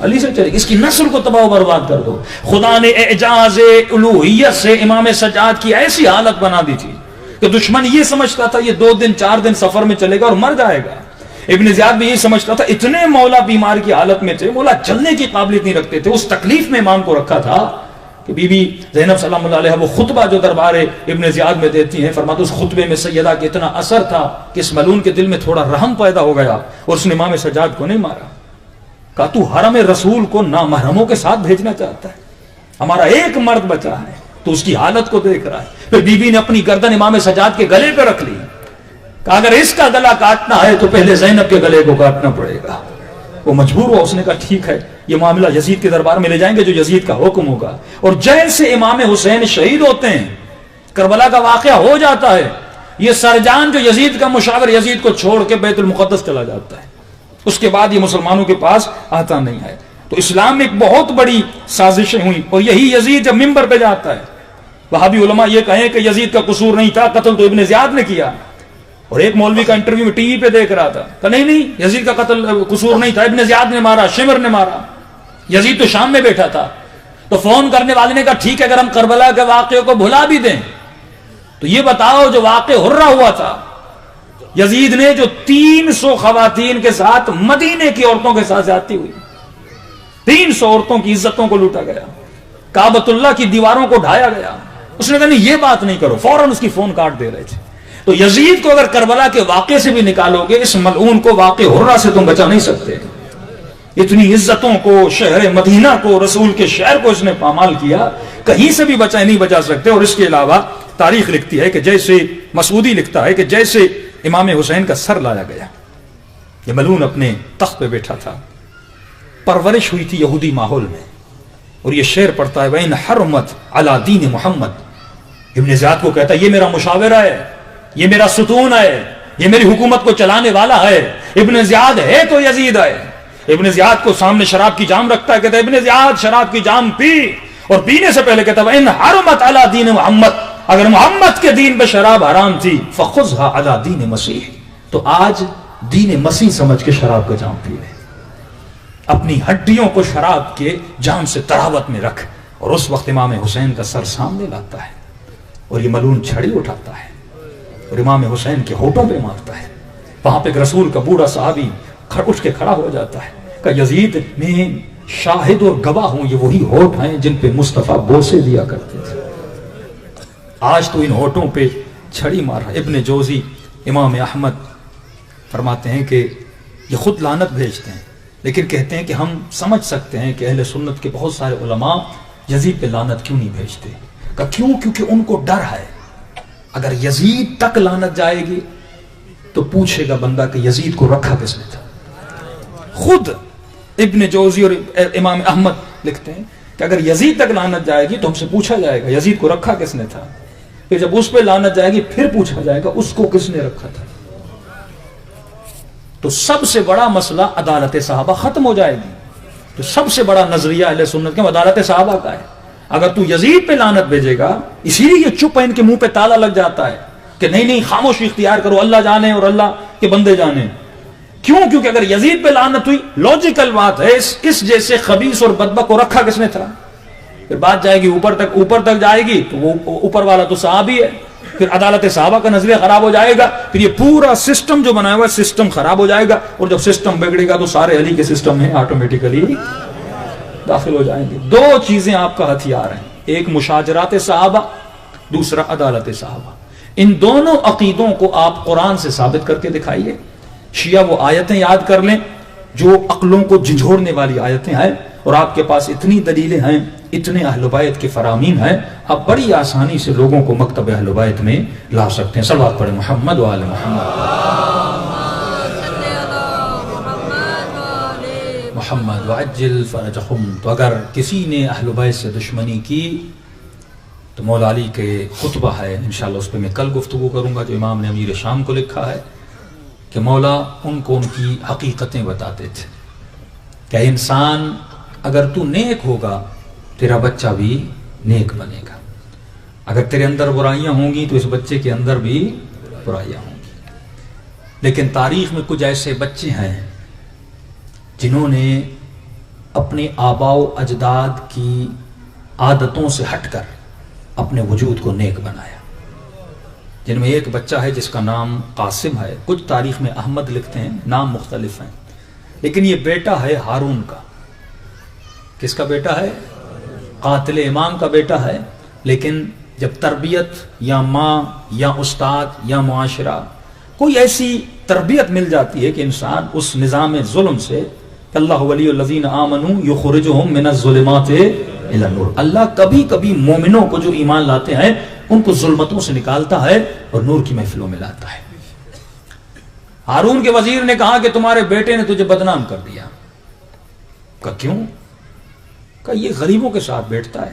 علی سے چلے گی. اس کی نسل کو تباہ و برباد کر دو. خدا نے اعجاز الوہیت سے امام سجاد کی ایسی حالت بنا دی تھی کہ دشمن یہ سمجھتا تھا یہ 2 دن 4 دن سفر میں چلے گا اور مر جائے گا. ابن زیاد بھی یہ سمجھتا تھا. اتنے مولا بیمار کی حالت میں تھے، مولا چلنے کی قابلیت نہیں رکھتے تھے. اس تکلیف میں امام کو رکھا تھا کہ بی بی زینب سلام اللہ علیہ وہ خطبہ جو دربار ابن زیاد میں دیتی ہیں، فرماتے اس خطبے میں سیدہ کے اتنا اثر تھا کہ اس ملعون کے دل میں تھوڑا رحم پیدا ہو گیا اور اس نے امام سجاد کو نہیں مارا. کہا تو حرم رسول کو نامحرموں کے ساتھ بھیجنا چاہتا ہے؟ ہمارا ایک مرد بچا ہے تو اس کی حالت کو دیکھ رہا ہے. پھر بی بی نے اپنی گردن امام سجاد کے گلے پہ رکھ لی. کہا اگر اس کا گلا کاٹنا ہے تو پہلے زینب کے گلے کو کاٹنا پڑے گا. وہ مجبور ہوا. اس نے کہا ٹھیک ہے، یہ معاملہ یزید کے دربار میں لے جائیں گے جو یزید کا حکم ہوگا. اور جیسے امام حسین شہید ہوتے ہیں، کربلا کا واقعہ ہو جاتا ہے، یہ سرجان جو یزید کا مشاور یزید کو چھوڑ کے بیت المقدس چلا جاتا ہے. اس کے بعد یہ مسلمانوں کے پاس آتا نہیں ہے. تو اسلام میں ایک بہت بڑی سازشیں ہوئی، اور یہی یزید جب منبر پہ جاتا ہے، وہابی علماء یہ کہیں کہ یزید کا قصور نہیں تھا، قتل تو ابن زیاد نے کیا. اور ایک مولوی کا انٹرویو میں ٹی وی پہ دیکھ رہا تھا کہ نہیں یزید کا قتل قصور نہیں تھا، ابن زیاد نے مارا، شمر نے مارا. یزید تو شام میں بیٹھا تھا. تو فون کرنے والے نے کہا ٹھیک ہے اگر ہم کربلا کے واقعے کو بھلا بھی دیں تو یہ بتاؤ جو واقع ہررا ہوا تھا، یزید نے جو 300 خواتین کے ساتھ مدینے کی عورتوں کے ساتھ زیادتی ہوئی، 300 عورتوں کی عزتوں کو لوٹا گیا، کعبۃ اللہ کی دیواروں کو ڈھایا گیا. اس نے کہا نہیں یہ بات نہیں کرو، فوراً اس کی فون کاٹ دے رہے تھے. تو یزید کو اگر کربلا کے واقعے سے بھی نکالو گے، اس ملعون کو واقع ہررا سے تم بچا نہیں سکتے. اتنی عزتوں کو، شہر مدینہ کو، رسول کے شہر کو اس نے پامال کیا، کہیں سے بھی نہیں بچا سکتے. اور اس کے علاوہ تاریخ لکھتی ہے کہ جیسے مسعودی لکھتا ہے کہ جیسے امام حسین کا سر لایا گیا، یہ ملعون اپنے تخت پہ بیٹھا تھا، پرورش ہوئی تھی یہودی ماحول میں، اور یہ شعر پڑھتا ہے وَإِنْ حَرُمَتْ عَلَى دِينِ محمد. ابن زیاد کو کہتا ہے یہ میرا مشاورہ ہے، یہ میرا ستون ہے، یہ میری حکومت کو چلانے والا ہے. ابن زیاد ہے تو یزید ہے. ابن زیاد کو سامنے شراب کی جام رکھتا ہے، کہتا ہے ابن زیاد شراب کی جام پی، اور پینے سے پہلے کہتا ہے وَإِنْ حَرُمَتْ عَلَى دِينِ محمد. اگر محمد کے دین پہ شراب حرام تھی فَخُذْهَا عَلَى دِينِ مسیح، تو آج دین مسیح سمجھ کے شراب کا جام پی لے. اپنی ہڈیوں کو شراب کے جام سے تراوت میں رکھ. اور اس وقت امام حسین کا سر سامنے لاتا ہے اور یہ ملعون چھڑی اٹھاتا ہے اور امام حسین کے ہونٹوں پہ مارتا ہے. وہاں پہ ایک رسول کا بوڑھا صحابی اٹھ کے کھڑا ہو جاتا ہے کہ یزید میں شاہد اور گواہ ہوں، یہ وہی ہونٹ ہیں جن پہ مصطفیٰ بوسے دیا کرتے تھے، آج تو ان ہونٹوں پہ چھڑی مار رہا ہے. ابن جوزی امام احمد فرماتے ہیں کہ یہ خود لعنت بھیجتے ہیں، لیکن کہتے ہیں کہ ہم سمجھ سکتے ہیں کہ اہل سنت کے بہت سارے علماء یزید پہ لعنت کیوں نہیں بھیجتے. کہ کیوں؟ کیونکہ ان کو ڈر ہے اگر یزید تک لعنت جائے گی تو پوچھے گا بندہ کہ یزید کو رکھا کس نے تھا. خود ابن جوزی اور امام احمد لکھتے ہیں کہ اگر یزید تک لعنت جائے گی تو ہم سے پوچھا جائے گا یزید کو رکھا کس نے تھا. پھر جب اس پہ لعنت جائے گی پھر پوچھا جائے گا اس کو کس نے رکھا تھا. تو سب سے بڑا مسئلہ عدالت صحابہ ختم ہو جائے گی. تو سب سے بڑا نظریہ اہل سنت کے عدالت صحابہ کا ہے. اگر تو یزید پہ لعنت بھیجے گا، اسی لیے یہ چپ ہے، ان کے منہ پہ تالا لگ جاتا ہے کہ نہیں خاموشی اختیار کرو، اللہ جانے اور اللہ کے بندے جانے. کیوں؟ کیونکہ اگر یزید پہ لعنت ہوئی، لاجیکل بات ہے، اس جیسے خبیث اور بدبخت کو رکھا کس نے تھا؟ پھر بات جائے گی اوپر تک جائے گی تو وہ اوپر والا تو صحابی ہے، پھر عدالت صحابہ کا نظریہ خراب ہو جائے گا، پھر یہ پورا سسٹم جو بنایا ہوا ہے سسٹم خراب ہو جائے گا، اور جب سسٹم بگڑے گا تو سارے علی کے سسٹم میں آٹومیٹیکلی داخل ہو جائیں گے۔ دو چیزیں آپ کا ہتھیار ہیں، ایک مشاجرات صحابہ، دوسرا عدالت صحابہ۔ ان دونوں عقیدوں کو آپ قرآن سے ثابت کر کے دکھائیے۔ شیعہ وہ آیتیں یاد کر لیں جو عقلوں کو جھنجھوڑنے والی آیتیں ہیں، اور آپ کے پاس اتنی دلیلیں ہیں، اتنے اہل بیت کے فرامین ہیں، آپ بڑی آسانی سے لوگوں کو مکتب اہل بیت میں لا سکتے ہیں۔ صلوات پڑھیں محمد و آل محمد وعجل فرجہم۔ تو اگر کسی نے اہل بیت سے دشمنی کی تو مولا علی کے خطبہ ہے، انشاءاللہ اس پہ میں کل گفتگو کروں گا، جو امام نے امیر شام کو لکھا ہے، کہ مولا ان کو ان کی حقیقتیں بتاتے تھے کہ انسان اگر تو نیک ہوگا تیرا بچہ بھی نیک بنے گا، اگر تیرے اندر برائیاں ہوں گی تو اس بچے کے اندر بھی برائیاں ہوں گی۔ لیکن تاریخ میں کچھ ایسے بچے ہیں جنہوں نے اپنے آباء و اجداد کی عادتوں سے ہٹ کر اپنے وجود کو نیک بنایا، جن میں ایک بچہ ہے جس کا نام قاسم ہے، کچھ تاریخ میں احمد لکھتے ہیں، نام مختلف ہیں، لیکن یہ بیٹا ہے ہارون کا۔ کس کا بیٹا ہے؟ قاتل امام کا بیٹا ہے۔ لیکن جب تربیت یا ماں یا استاد یا معاشرہ کوئی ایسی تربیت مل جاتی ہے کہ انسان اس نظام ظلم سے، اللہ ولی الذین آمنوا یخرجہم من الظلمات الی النور، اللہ کبھی کبھی مومنوں کو جو ایمان لاتے ہیں ان کو ظلمتوں سے نکالتا ہے اور نور کی محفلوں میں لاتا ہے۔ ہارون کے وزیر نے کہا کہ تمہارے بیٹے نے تجھے بدنام کر دیا۔ کہا کیوں؟ کہا یہ غریبوں کے ساتھ بیٹھتا ہے،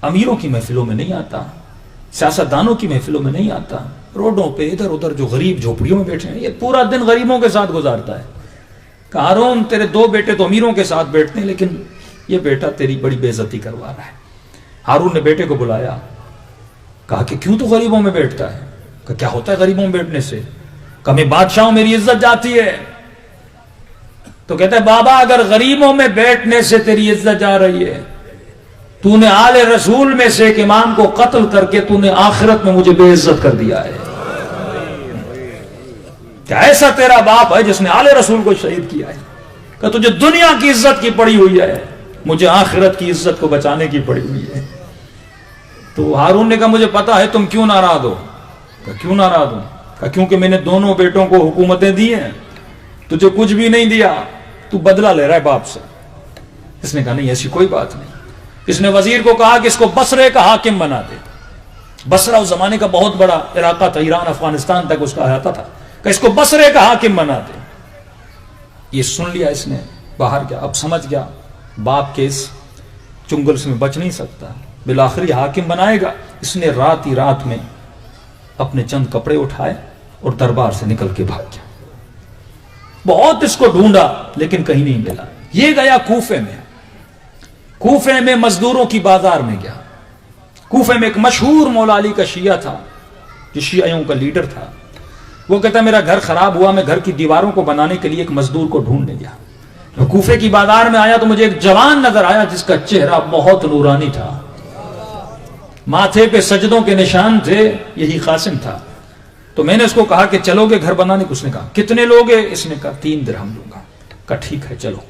امیروں کی محفلوں میں نہیں آتا، سیاستدانوں کی محفلوں میں نہیں آتا، روڈوں پہ ادھر ادھر جو غریب جھوپڑیوں میں بیٹھے ہیں یہ پورا دن غریبوں کے ساتھ گزارتا ہے۔ کہا ہارون تیرے دو بیٹے تو امیروں کے ساتھ بیٹھتے ہیں، لیکن یہ بیٹا تیری بڑی بے عزتی کروا رہا ہے۔ ہارون نے بیٹے کو بلایا، کہا کہ کیوں تو غریبوں میں بیٹھتا ہے؟ کہا کیا ہوتا ہے غریبوں میں بیٹھنے سے؟ کہا میں بادشاہ ہوں، میری عزت جاتی ہے۔ تو کہتا ہے بابا اگر غریبوں میں بیٹھنے سے تیری عزت جا رہی ہے، تو نے آل رسول میں سے ایک امام کو قتل کر کے تو نے آخرت میں مجھے بے عزت کر دیا ہے۔ کیا ایسا تیرا باپ ہے جس نے آل رسول کو شہید کیا ہے؟ کہ تجھے دنیا کی عزت کی پڑی ہوئی ہے، مجھے آخرت کی عزت کو بچانے کی پڑی ہوئی ہے۔ تو ہارون نے کہا مجھے پتا ہے تم کیوں ناراض ہو۔ کہا کیوں ناراض ہوں؟ کہا کیونکہ میں نے دونوں بیٹوں کو حکومتیں دی ہیں، تجھے کچھ بھی نہیں دیا، تو بدلہ لے رہا ہے باپ سے۔ اس نے کہا نہیں ایسی کوئی بات نہیں۔ اس نے وزیر کو کہا کہ اس کو بصرے کا حاکم بنا دے۔ بصرہ اس زمانے کا بہت بڑا علاقہ تھا، ایران افغانستان تک اس کا احاطہ تھا، کہ اس کو بصرے کا حاکم بنا دے۔ یہ سن لیا اس نے، باہر گیا، اب سمجھ گیا باپ کے اس چنگل سے میں بچ نہیں سکتا، بالآخری حاکم بنائے گا۔ اس نے رات ہی رات میں اپنے چند کپڑے اٹھائے اور دربار سے نکل کے بھاگ گیا۔ بہت اس کو ڈھونڈا لیکن کہیں نہیں ملا۔ یہ گیا کوفے میں، کوفے میں مزدوروں کی بازار میں گیا۔ کوفے میں ایک مشہور مولا علی کا شیعہ تھا جو شیعیوں کا لیڈر تھا۔ وہ کہتا میرا گھر خراب ہوا، میں گھر کی دیواروں کو بنانے کے لیے ایک مزدور کو ڈھونڈنے گیا۔ میں کوفے کی بازار میں آیا تو مجھے ایک جوان نظر آیا جس کا چہرہ بہت نورانی تھا، ماتھے پہ سجدوں کے نشان تھے، یہی قاسم تھا۔ تو میں نے اس کو کہا کہ چلو گے گھر بنانے کو؟ اس نے کہا کتنے لوگ ہیں؟ اس نے کہا 3 درہم لوں گا۔ کہا ٹھیک ہے چلو۔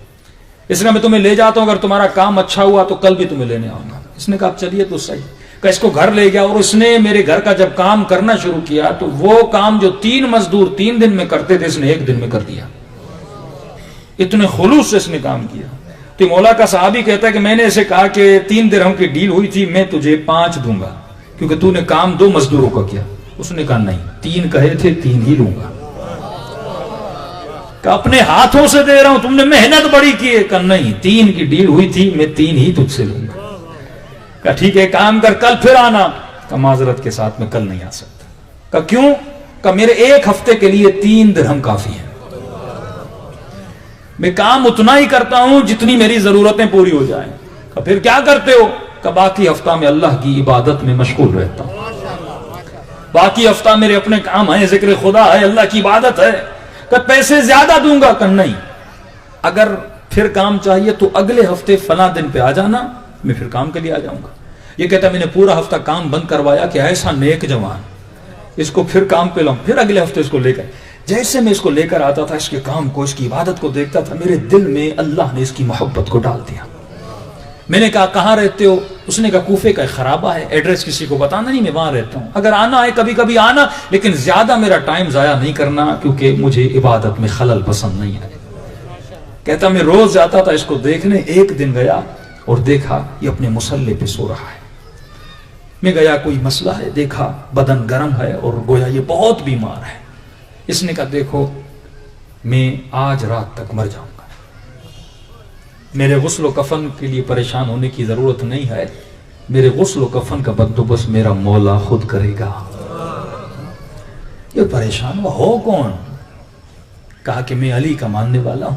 اس نے میں تمہیں لے جاتا ہوں، اگر تمہارا کام اچھا ہوا تو کل بھی تمہیں لینے آؤں گا۔ اس نے کہا اب چلیے تو صحیح۔ کہ اس کو گھر لے گیا اور اس نے میرے گھر کا جب کام کرنا شروع کیا تو وہ کام جو 3 مزدور 3 دن میں کرتے تھے اس نے 1 دن میں کر دیا۔ اتنے خلوص سے اس نے کام کیا۔ تو مولا کا صحابی کہتا ہے کہ میں نے اسے کہا کہ 3 درہم کی ڈیل ہوئی تھی، میں تجھے 5 دوں گا کیونکہ تو نے کام 2 مزدوروں کا کیا۔ اس نے کہا نہیں، 3 کہے تھے 3 ہی لوں گا۔ کہ اپنے ہاتھوں سے دے رہا ہوں، تم نے محنت بڑی کی ہے۔ کہا نہیں، 3 کی ڈیل ہوئی تھی، میں 3 ہی تجھ سے لوں گا۔ کہا ٹھیک ہے کام کر، کل پھر آنا۔ کہا معذرت کے ساتھ میں کل نہیں آ سکتا۔ کہا کیوں؟ کہا میرے 1 ہفتے کے لیے 3 درہم کافی ہیں، میں کام اتنا ہی کرتا ہوں جتنی میری ضرورتیں پوری ہو جائیں۔ کہا پھر کیا کرتے ہو؟ کہا باقی ہفتہ میں اللہ کی عبادت میں مشغول رہتا ہوں، باقی ہفتہ میرے اپنے کام ہیں، ذکر خدا ہے، اللہ کی عبادت ہے۔ کہ پیسے زیادہ دوں گا؟ کہ نہیں، اگر پھر کام چاہیے تو اگلے ہفتے فلاں دن پہ آ جانا، میں پھر کام کے لیے آ جاؤں گا. یہ کہتا میں نے پورا ہفتہ کام بند کروایا کہ ایسا نیک جوان اس کو پھر کام پہ لاؤں. پھر اگلے ہفتے اس کو لے کر, جیسے میں اس کو لے کر آتا تھا, اس کے کام کو, اس کی عبادت کو دیکھتا تھا, میرے دل میں اللہ نے اس کی محبت کو ڈال دیا. میں نے کہا کہاں رہتے ہو؟ اس نے کہا کوفے کا ایک خرابہ ہے, ایڈریس کسی کو بتانا نہیں, میں وہاں رہتا ہوں, اگر آنا ہے کبھی کبھی آنا, لیکن زیادہ میرا ٹائم ضائع نہیں کرنا کیونکہ مجھے عبادت میں خلل پسند نہیں ہے. کہتا میں روز جاتا تھا اس کو دیکھنے. ایک دن گیا اور دیکھا یہ اپنے مصلے پہ سو رہا ہے. میں گیا کوئی مسئلہ ہے, دیکھا بدن گرم ہے اور گویا یہ بہت بیمار ہے. اس نے کہا دیکھو میں آج رات تک مر جاؤں گا, میرے غسل و کفن کے لیے پریشان ہونے کی ضرورت نہیں ہے, میرے غسل و کفن کا بندوبست میرا مولا خود کرے گا. یہ پریشان ہو کون؟ کہا کہ میں علی کا ماننے والا ہوں.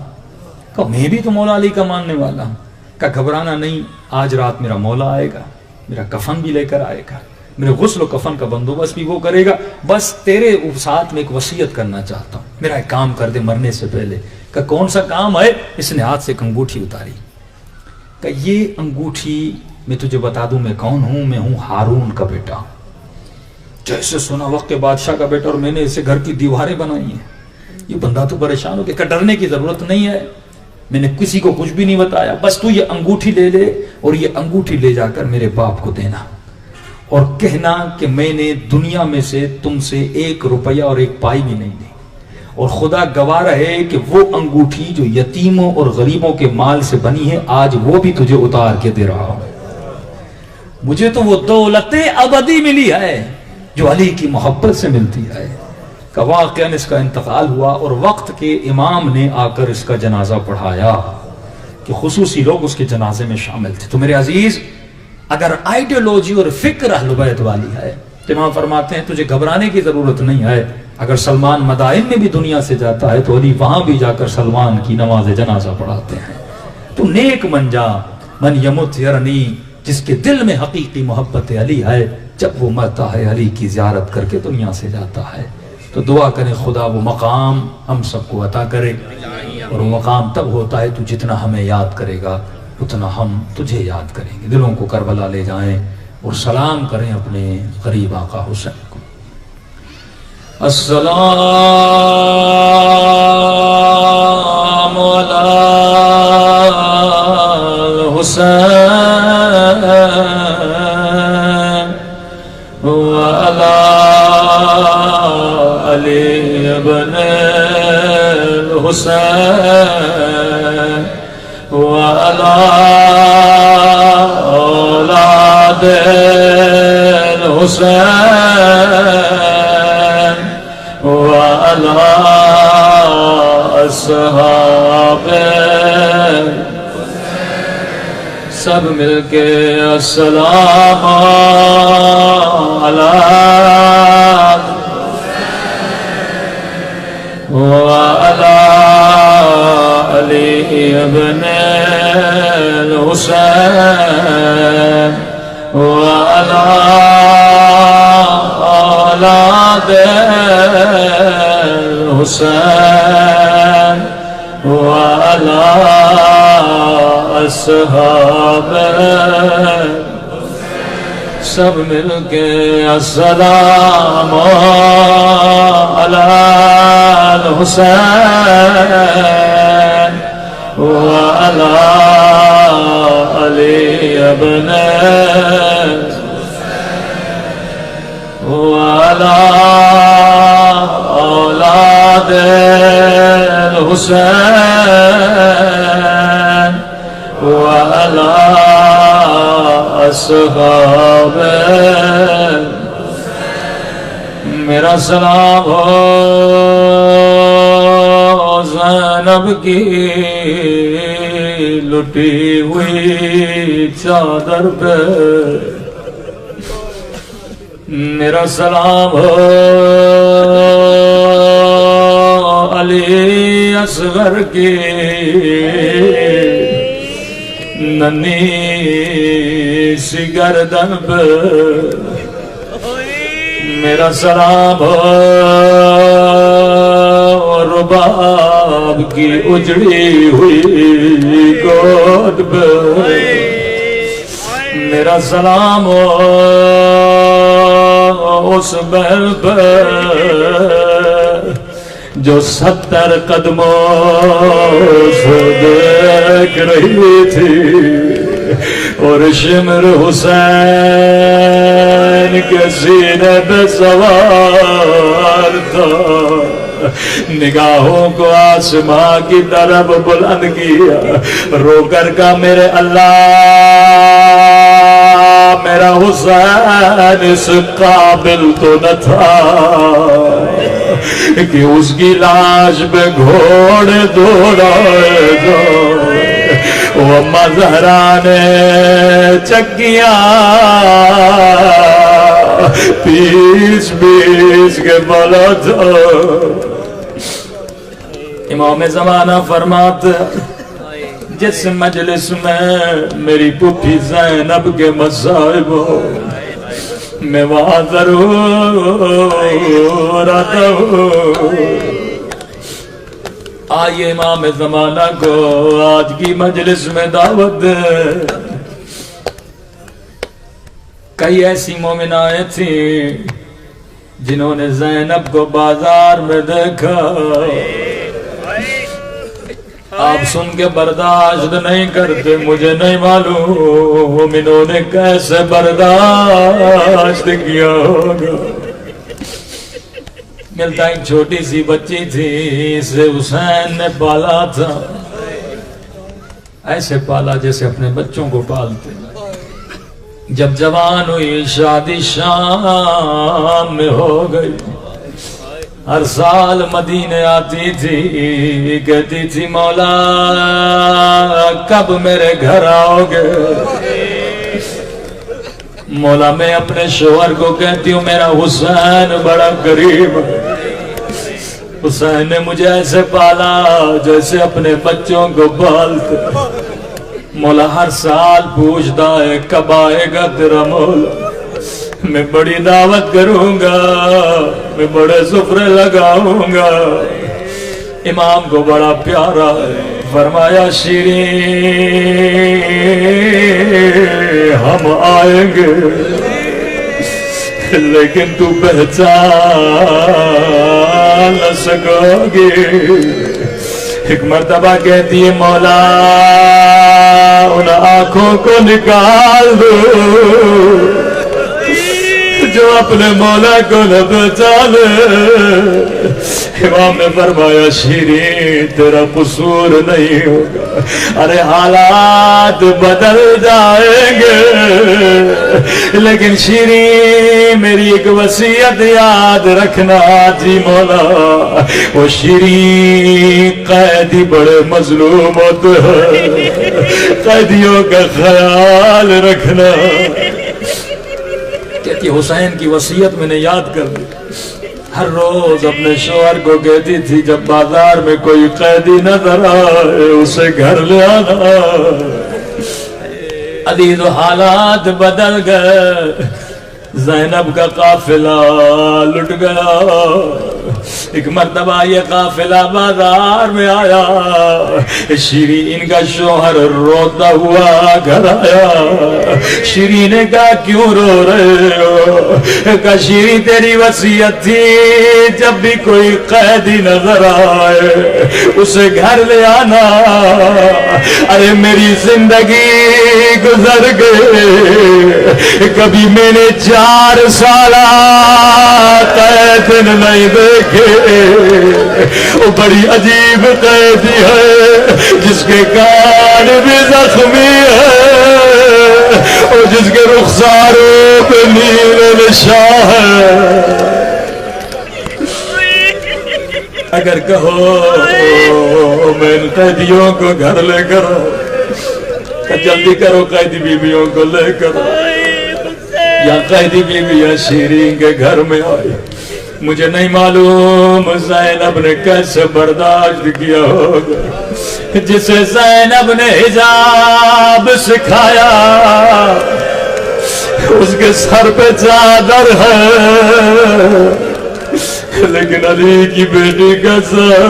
کہا میں بھی تو مولا علی کا ماننے والا ہوں. کہا گھبرانا نہیں, آج رات میرا مولا آئے گا, میرا کفن بھی لے کر آئے گا, میرے غسل و کفن کا بندوبست بھی وہ کرے گا. بس تیرے ساتھ میں ایک وصیت کرنا چاہتا ہوں, میرا ایک کام کر دے مرنے سے پہلے. کہ کون سا کام ہے؟ اس نے ہاتھ سے ایک انگوٹھی اتاری. کہ یہ انگوٹھی میں تجھے بتا دوں میں کون ہوں, میں ہوں ہارون کا بیٹا. جیسے سنا وقت کے بادشاہ کا بیٹا, اور میں نے اسے گھر کی دیواریں بنائی ہیں. یہ بندہ تو پریشان ہو گیا. کہ ڈرنے کی ضرورت نہیں ہے, میں نے کسی کو کچھ بھی نہیں بتایا, بس تو یہ انگوٹھی لے لے اور یہ انگوٹھی لے جا کر میرے باپ کو دینا اور کہنا کہ میں نے دنیا میں سے تم سے 1 روپیہ اور 1 پائی بھی نہیں دی, اور خدا گواہ رہے کہ وہ انگوٹھی جو یتیموں اور غریبوں کے مال سے بنی ہے آج وہ بھی تجھے اتار کے دے رہا ہوں. مجھے تو وہ دولت ابدی ملی ہے جو علی کی محبت سے ملتی ہے. کہ واقعاً اس کا انتقال ہوا اور وقت کے امام نے آ کر اس کا جنازہ پڑھایا کہ خصوصی لوگ اس کے جنازے میں شامل تھے. تو میرے عزیز, اگر آئیڈیولوجی اور فکر اہل بیت والی ہے تو امام فرماتے ہیں تجھے گھبرانے کی ضرورت نہیں ہے. اگر سلمان مدائن میں بھی دنیا سے جاتا ہے تو علی وہاں بھی جا کر سلمان کی نماز جنازہ پڑھاتے ہیں. تو نیک من جا من یمت یرنی, جس کے دل میں حقیقی محبت علی ہے, جب وہ مرتا ہے علی کی زیارت کر کے دنیا سے جاتا ہے. تو دعا کریں خدا وہ مقام ہم سب کو عطا کرے, اور وہ مقام تب ہوتا ہے تو جتنا ہمیں یاد کرے گا اتنا ہم تجھے یاد کریں گے. دلوں کو کربلا لے جائیں اور سلام کریں اپنے قریب آقا حسین کو. السلام علی الحسین وعلی علی ابن الحسین وعلی اولاد الحسین وعلی اصحاب سب مل کے السلام علی وعلی علی ابن الحسین وعلی اولاد الحسین وعلی اصحاب سب مل کے السلام علی الحسین وعلی علی ابن وعلی اولاد الحسین وعلی اصحاب میرا سلام ہو زینب کی لٹی ہوئی چادر پہ, میرا سلام ہو علی اصغر کی ننھی سی گردن پہ, میرا سلام ہو رباب کی اجڑی ہوئی گود پہ, میرا سلام ہو اس بہن پر جو 70 قدموں سے دیکھ رہی تھی اور شمر حسین کے سینے پہ سوار تھا، نگاہوں کو آسماں کی طرف بلند کیا، رو کر کا میرے اللہ میرا حسین اس قابل تو نہ تھا کہ اس کی لاش پہ گھوڑے دوڑائے جائے۔ وہ اما زہرا نے چکیاں پیس پیس کے بولا تھا۔ امام زمانہ فرماتے جس مجلس میں میری پھوپھی زینب کے مصائب ہو میں وہاں ضرور آتا ہوں۔ آئیے امام زمانہ کو آج کی مجلس میں دعوت دے۔ کئی ایسی مومنائیں تھیں جنہوں نے زینب کو بازار میں دیکھا، آپ سن کے برداشت نہیں کرتے، مجھے نہیں معلوم انہوں نے کیسے برداشت کیا ہوگا۔ ملتا ایک چھوٹی سی بچی تھی، اسے حسین نے پالا تھا، ایسے پالا جیسے اپنے بچوں کو پالتے۔ جب جوان ہوئی شادی شام میں ہو گئی، ہر سال مدینے آتی تھی، کہتی تھی مولا کب میرے گھر آؤ گے؟ مولا میں اپنے شوہر کو کہتی ہوں میرا حسین بڑا قریب ہے، حسین نے مجھے ایسے پالا جیسے اپنے بچوں کو پالتے۔ مولا ہر سال پوچھتا ہے کب آئے گا تیرا مولا، میں بڑی دعوت کروں گا، میں بڑے سفرے لگاؤں گا۔ امام کو بڑا پیارا ہے، فرمایا شیرین ہم آئیں گے لیکن تو پہچان نہ سکو گے۔ ایک مرتبہ کہتی ہے مولا ان آنکھوں کو نکال دو جو اپنے مولا کو نہ پہچانے۔ امام نے فرمایا شیرین تیرا قصور نہیں ہوگا، ارے حالات بدل جائیں گے لیکن شیرین میری ایک وصیت یاد رکھنا۔ جی مولا وہ شیرین قیدی بڑے مظلوم ہوتے ہیں، قیدیوں کا خیال رکھنا۔ کہتی حسین کی وصیت میں نے یاد کر دی، ہر روز اپنے شوہر کو کہتی تھی جب بازار میں کوئی قیدی نظر آئے اسے گھر لے آنا۔ عزیز و حالات بدل گئے، زینب کا قافلہ لٹ گیا۔ ایک مرتبہ یہ قافلہ بازار میں آیا، شیرین کا شوہر روتا ہوا گھر آیا۔ شیرین نے کہا کیوں رو رہے ہو؟ کہا شیرین تیری وصیت تھی جب بھی کوئی قیدی نظر آئے اسے گھر لے آنا۔ ارے میری زندگی گزر گئے، کبھی میں نے 4 سال قید نہیں دیکھے۔ وہ بڑی عجیب قیدی ہے جس کے کان بھی زخمی ہے اور جس کے رخساروں پہ نیل نشان ہے۔ اگر کہو میں ان قیدیوں کو گھر لے کر جلدی کرو، قیدی بیویوں کو لے کر یا قیدی بیویاں شیرین کے گھر میں آئی۔ مجھے نہیں معلوم زینب نے کیسے برداشت کیا ہوگا، جسے زینب نے حجاب سکھایا اس کے سر پہ چادر ہے لیکن علی کی بیٹی کا سر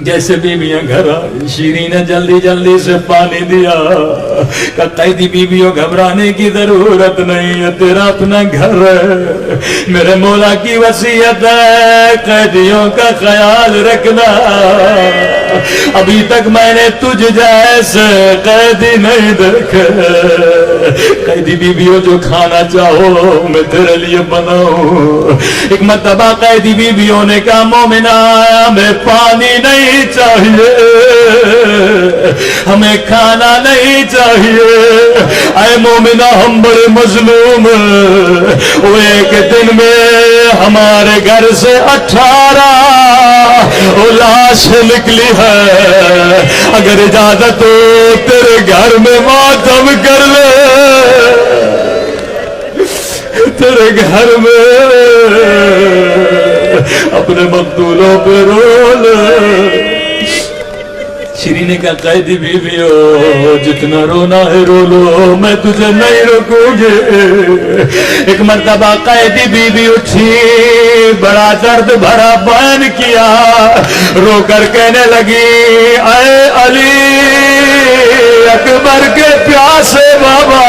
جیسے بیویاں گھر آئی، شیریں نے جلدی جلدی سے پانی دیا، کہ قیدی بیویوں گھبرانے کی ضرورت نہیں ہے، تیرا اپنا گھر ہے، میرے مولا کی وصیت ہے قیدیوں کا خیال رکھنا، ابھی تک میں نے تجھ جیسے قیدی نہیں دیکھے، قیدی بیویوں جو کھانا چاہو میں تیرے لیے بناؤں۔ ایک مرتبہ قیدی بیویوں نے کہا مومنہ ہمیں پانی نہیں چاہیے، ہمیں کھانا نہیں چاہیے، اے مومنہ ہم بڑے مظلوم وہ ایک دن میں ہمارے گھر سے 18 لاش نکلی ہے، اگر اجازت ہو تیرے گھر میں ماتم کر لے، تیرے گھر میں اپنے مقتولوں پہ رو لے۔ شیریں نے کہا قیدی بیویوں جتنا رونا ہے رو لو، میں تجھے نہیں روکوں گی۔ ایک مرتبہ قیدی بیوی اٹھی، بڑا درد بھرا بیان کیا، رو کر کہنے لگی اے علی اکبر کے پیاسے بابا،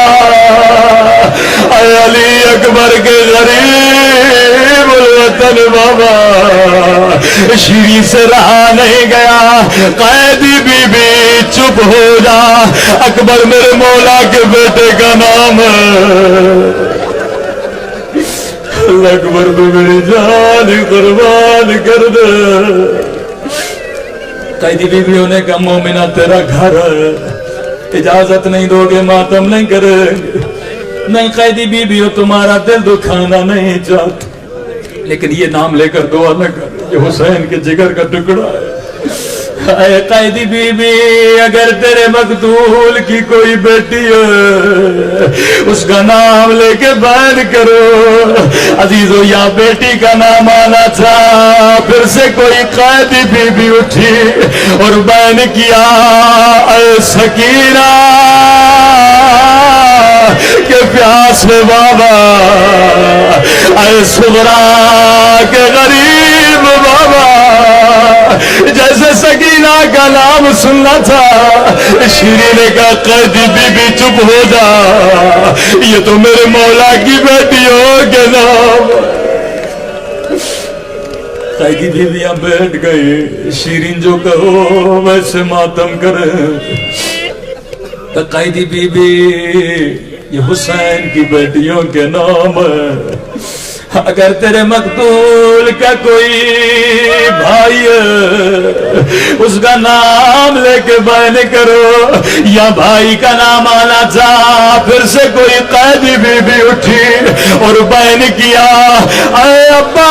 اے علی اکبر کے غریب الوطن بابا، شیریں سے رہا نہیں گیا، قیدی بی بی چپ ہو جا، اکبر میرے مولا کے بیٹے کا نام ہے، اکبر تو میری جان قربان کر دے۔ قیدی بیویوں نے کہا مومنہ تیرا گھر ہے، اجازت نہیں دو گے ماتم نہیں کرے گے۔ نہیں قیدی بیویوں تمہارا دل دکھانا نہیں چاہتے، لیکن یہ نام لے کر دعا نہ کر، یہ حسین کے جگر کا ٹکڑا ہے۔ اے قیدی بی بی اگر تیرے مقتول کی کوئی بیٹی ہے اس کا نام لے کے بیان کرو۔ عزیزو یا بیٹی کا نام آنا تھا، پھر سے کوئی قیدی بی بی اٹھی اور بیان کیا اے سکینہ کے پیاس میں بابا، اے صغرا کے غریب بابا۔ جیسے سکینہ کا نام سننا تھا، شیریں نے کہا قیدی بی بی چپ ہو جا، یہ تو میرے مولا کی بیٹیوں کے نام۔ قیدی بیویاں بیٹھ گئی، شیریں جو کہو ویسے ماتم کرے۔ تو قیدی بی بی یہ حسین کی بیٹیوں کے نام ہے، اگر تیرے مقتول کا کوئی بھائی ہے اس کا نام لے کے بیان کرو، یا بھائی کا نام آنا تھا۔ پھر سے کوئی قیدی بی بی اٹھی اور بیان کیا اے عباس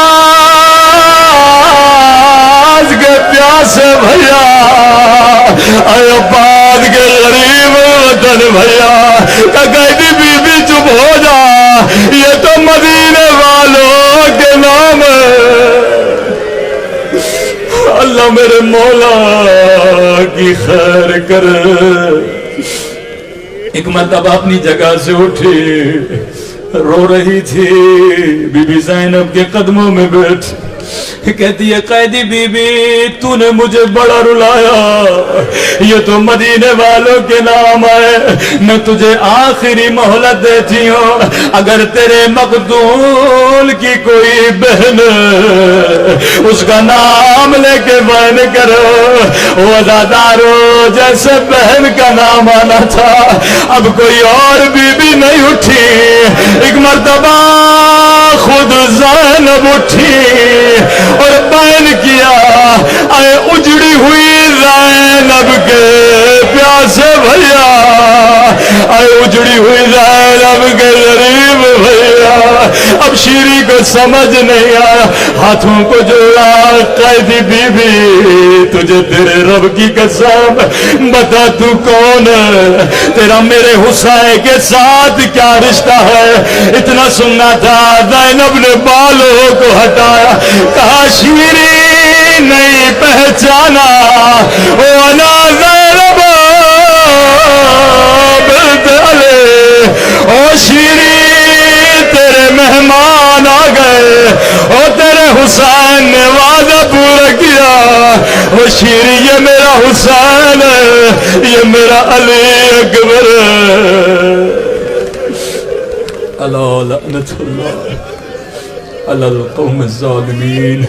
کے پیاسے بھیا، اے عباس کے غریب وطن بھیا۔ قیدی بی بی چپ ہو جا، یہ تو مدینے والوں کے نام ہے۔ اللہ میرے مولا کی خیر کرے۔ ایک مرتبہ اپنی جگہ سے اٹھی، رو رہی تھی، بی بی زینب کے قدموں میں بیٹھ کہتی ہے قیدی بی بی تو نے مجھے بڑا رلایا، یہ تو مدینے والوں کے نام ہے، میں تجھے آخری مہلت دیتی ہوں، اگر تیرے مقتول کی کوئی بہن اس کا نام لے کے بیان کرو، وزادارو جیسے بہن کا نام آنا تھا۔ اب کوئی اور بی بی نہیں اٹھی، ایک مرتبہ خود زینب اٹھی اور بیان کیا اے اجڑی ہوئی زینب کے پیاسے بھیا، اے اجڑی ہوئی زینب کے غریب بھیا۔ اب شیریں کو سمجھ نہیں آیا، ہاتھوں کو جوڑا قیدی بی بی تجھے تیرے رب کی قسم بتا تو کون ہے، تیرا میرے حسین کے ساتھ کیا رشتہ ہے؟ اتنا سننا تھا، زینب نے بالوں کو ہٹایا، کہا شیریں نہیں پہچانا وانا زینب بنت علی، او شیریں تیرے مہمان آ گئے، او تیرے حسین نے وعدہ پورا کیا، وہ شیر یہ میرا حسین ہے، یہ میرا علی اکبر الا لعنت اللہ علی القوم الظالمین.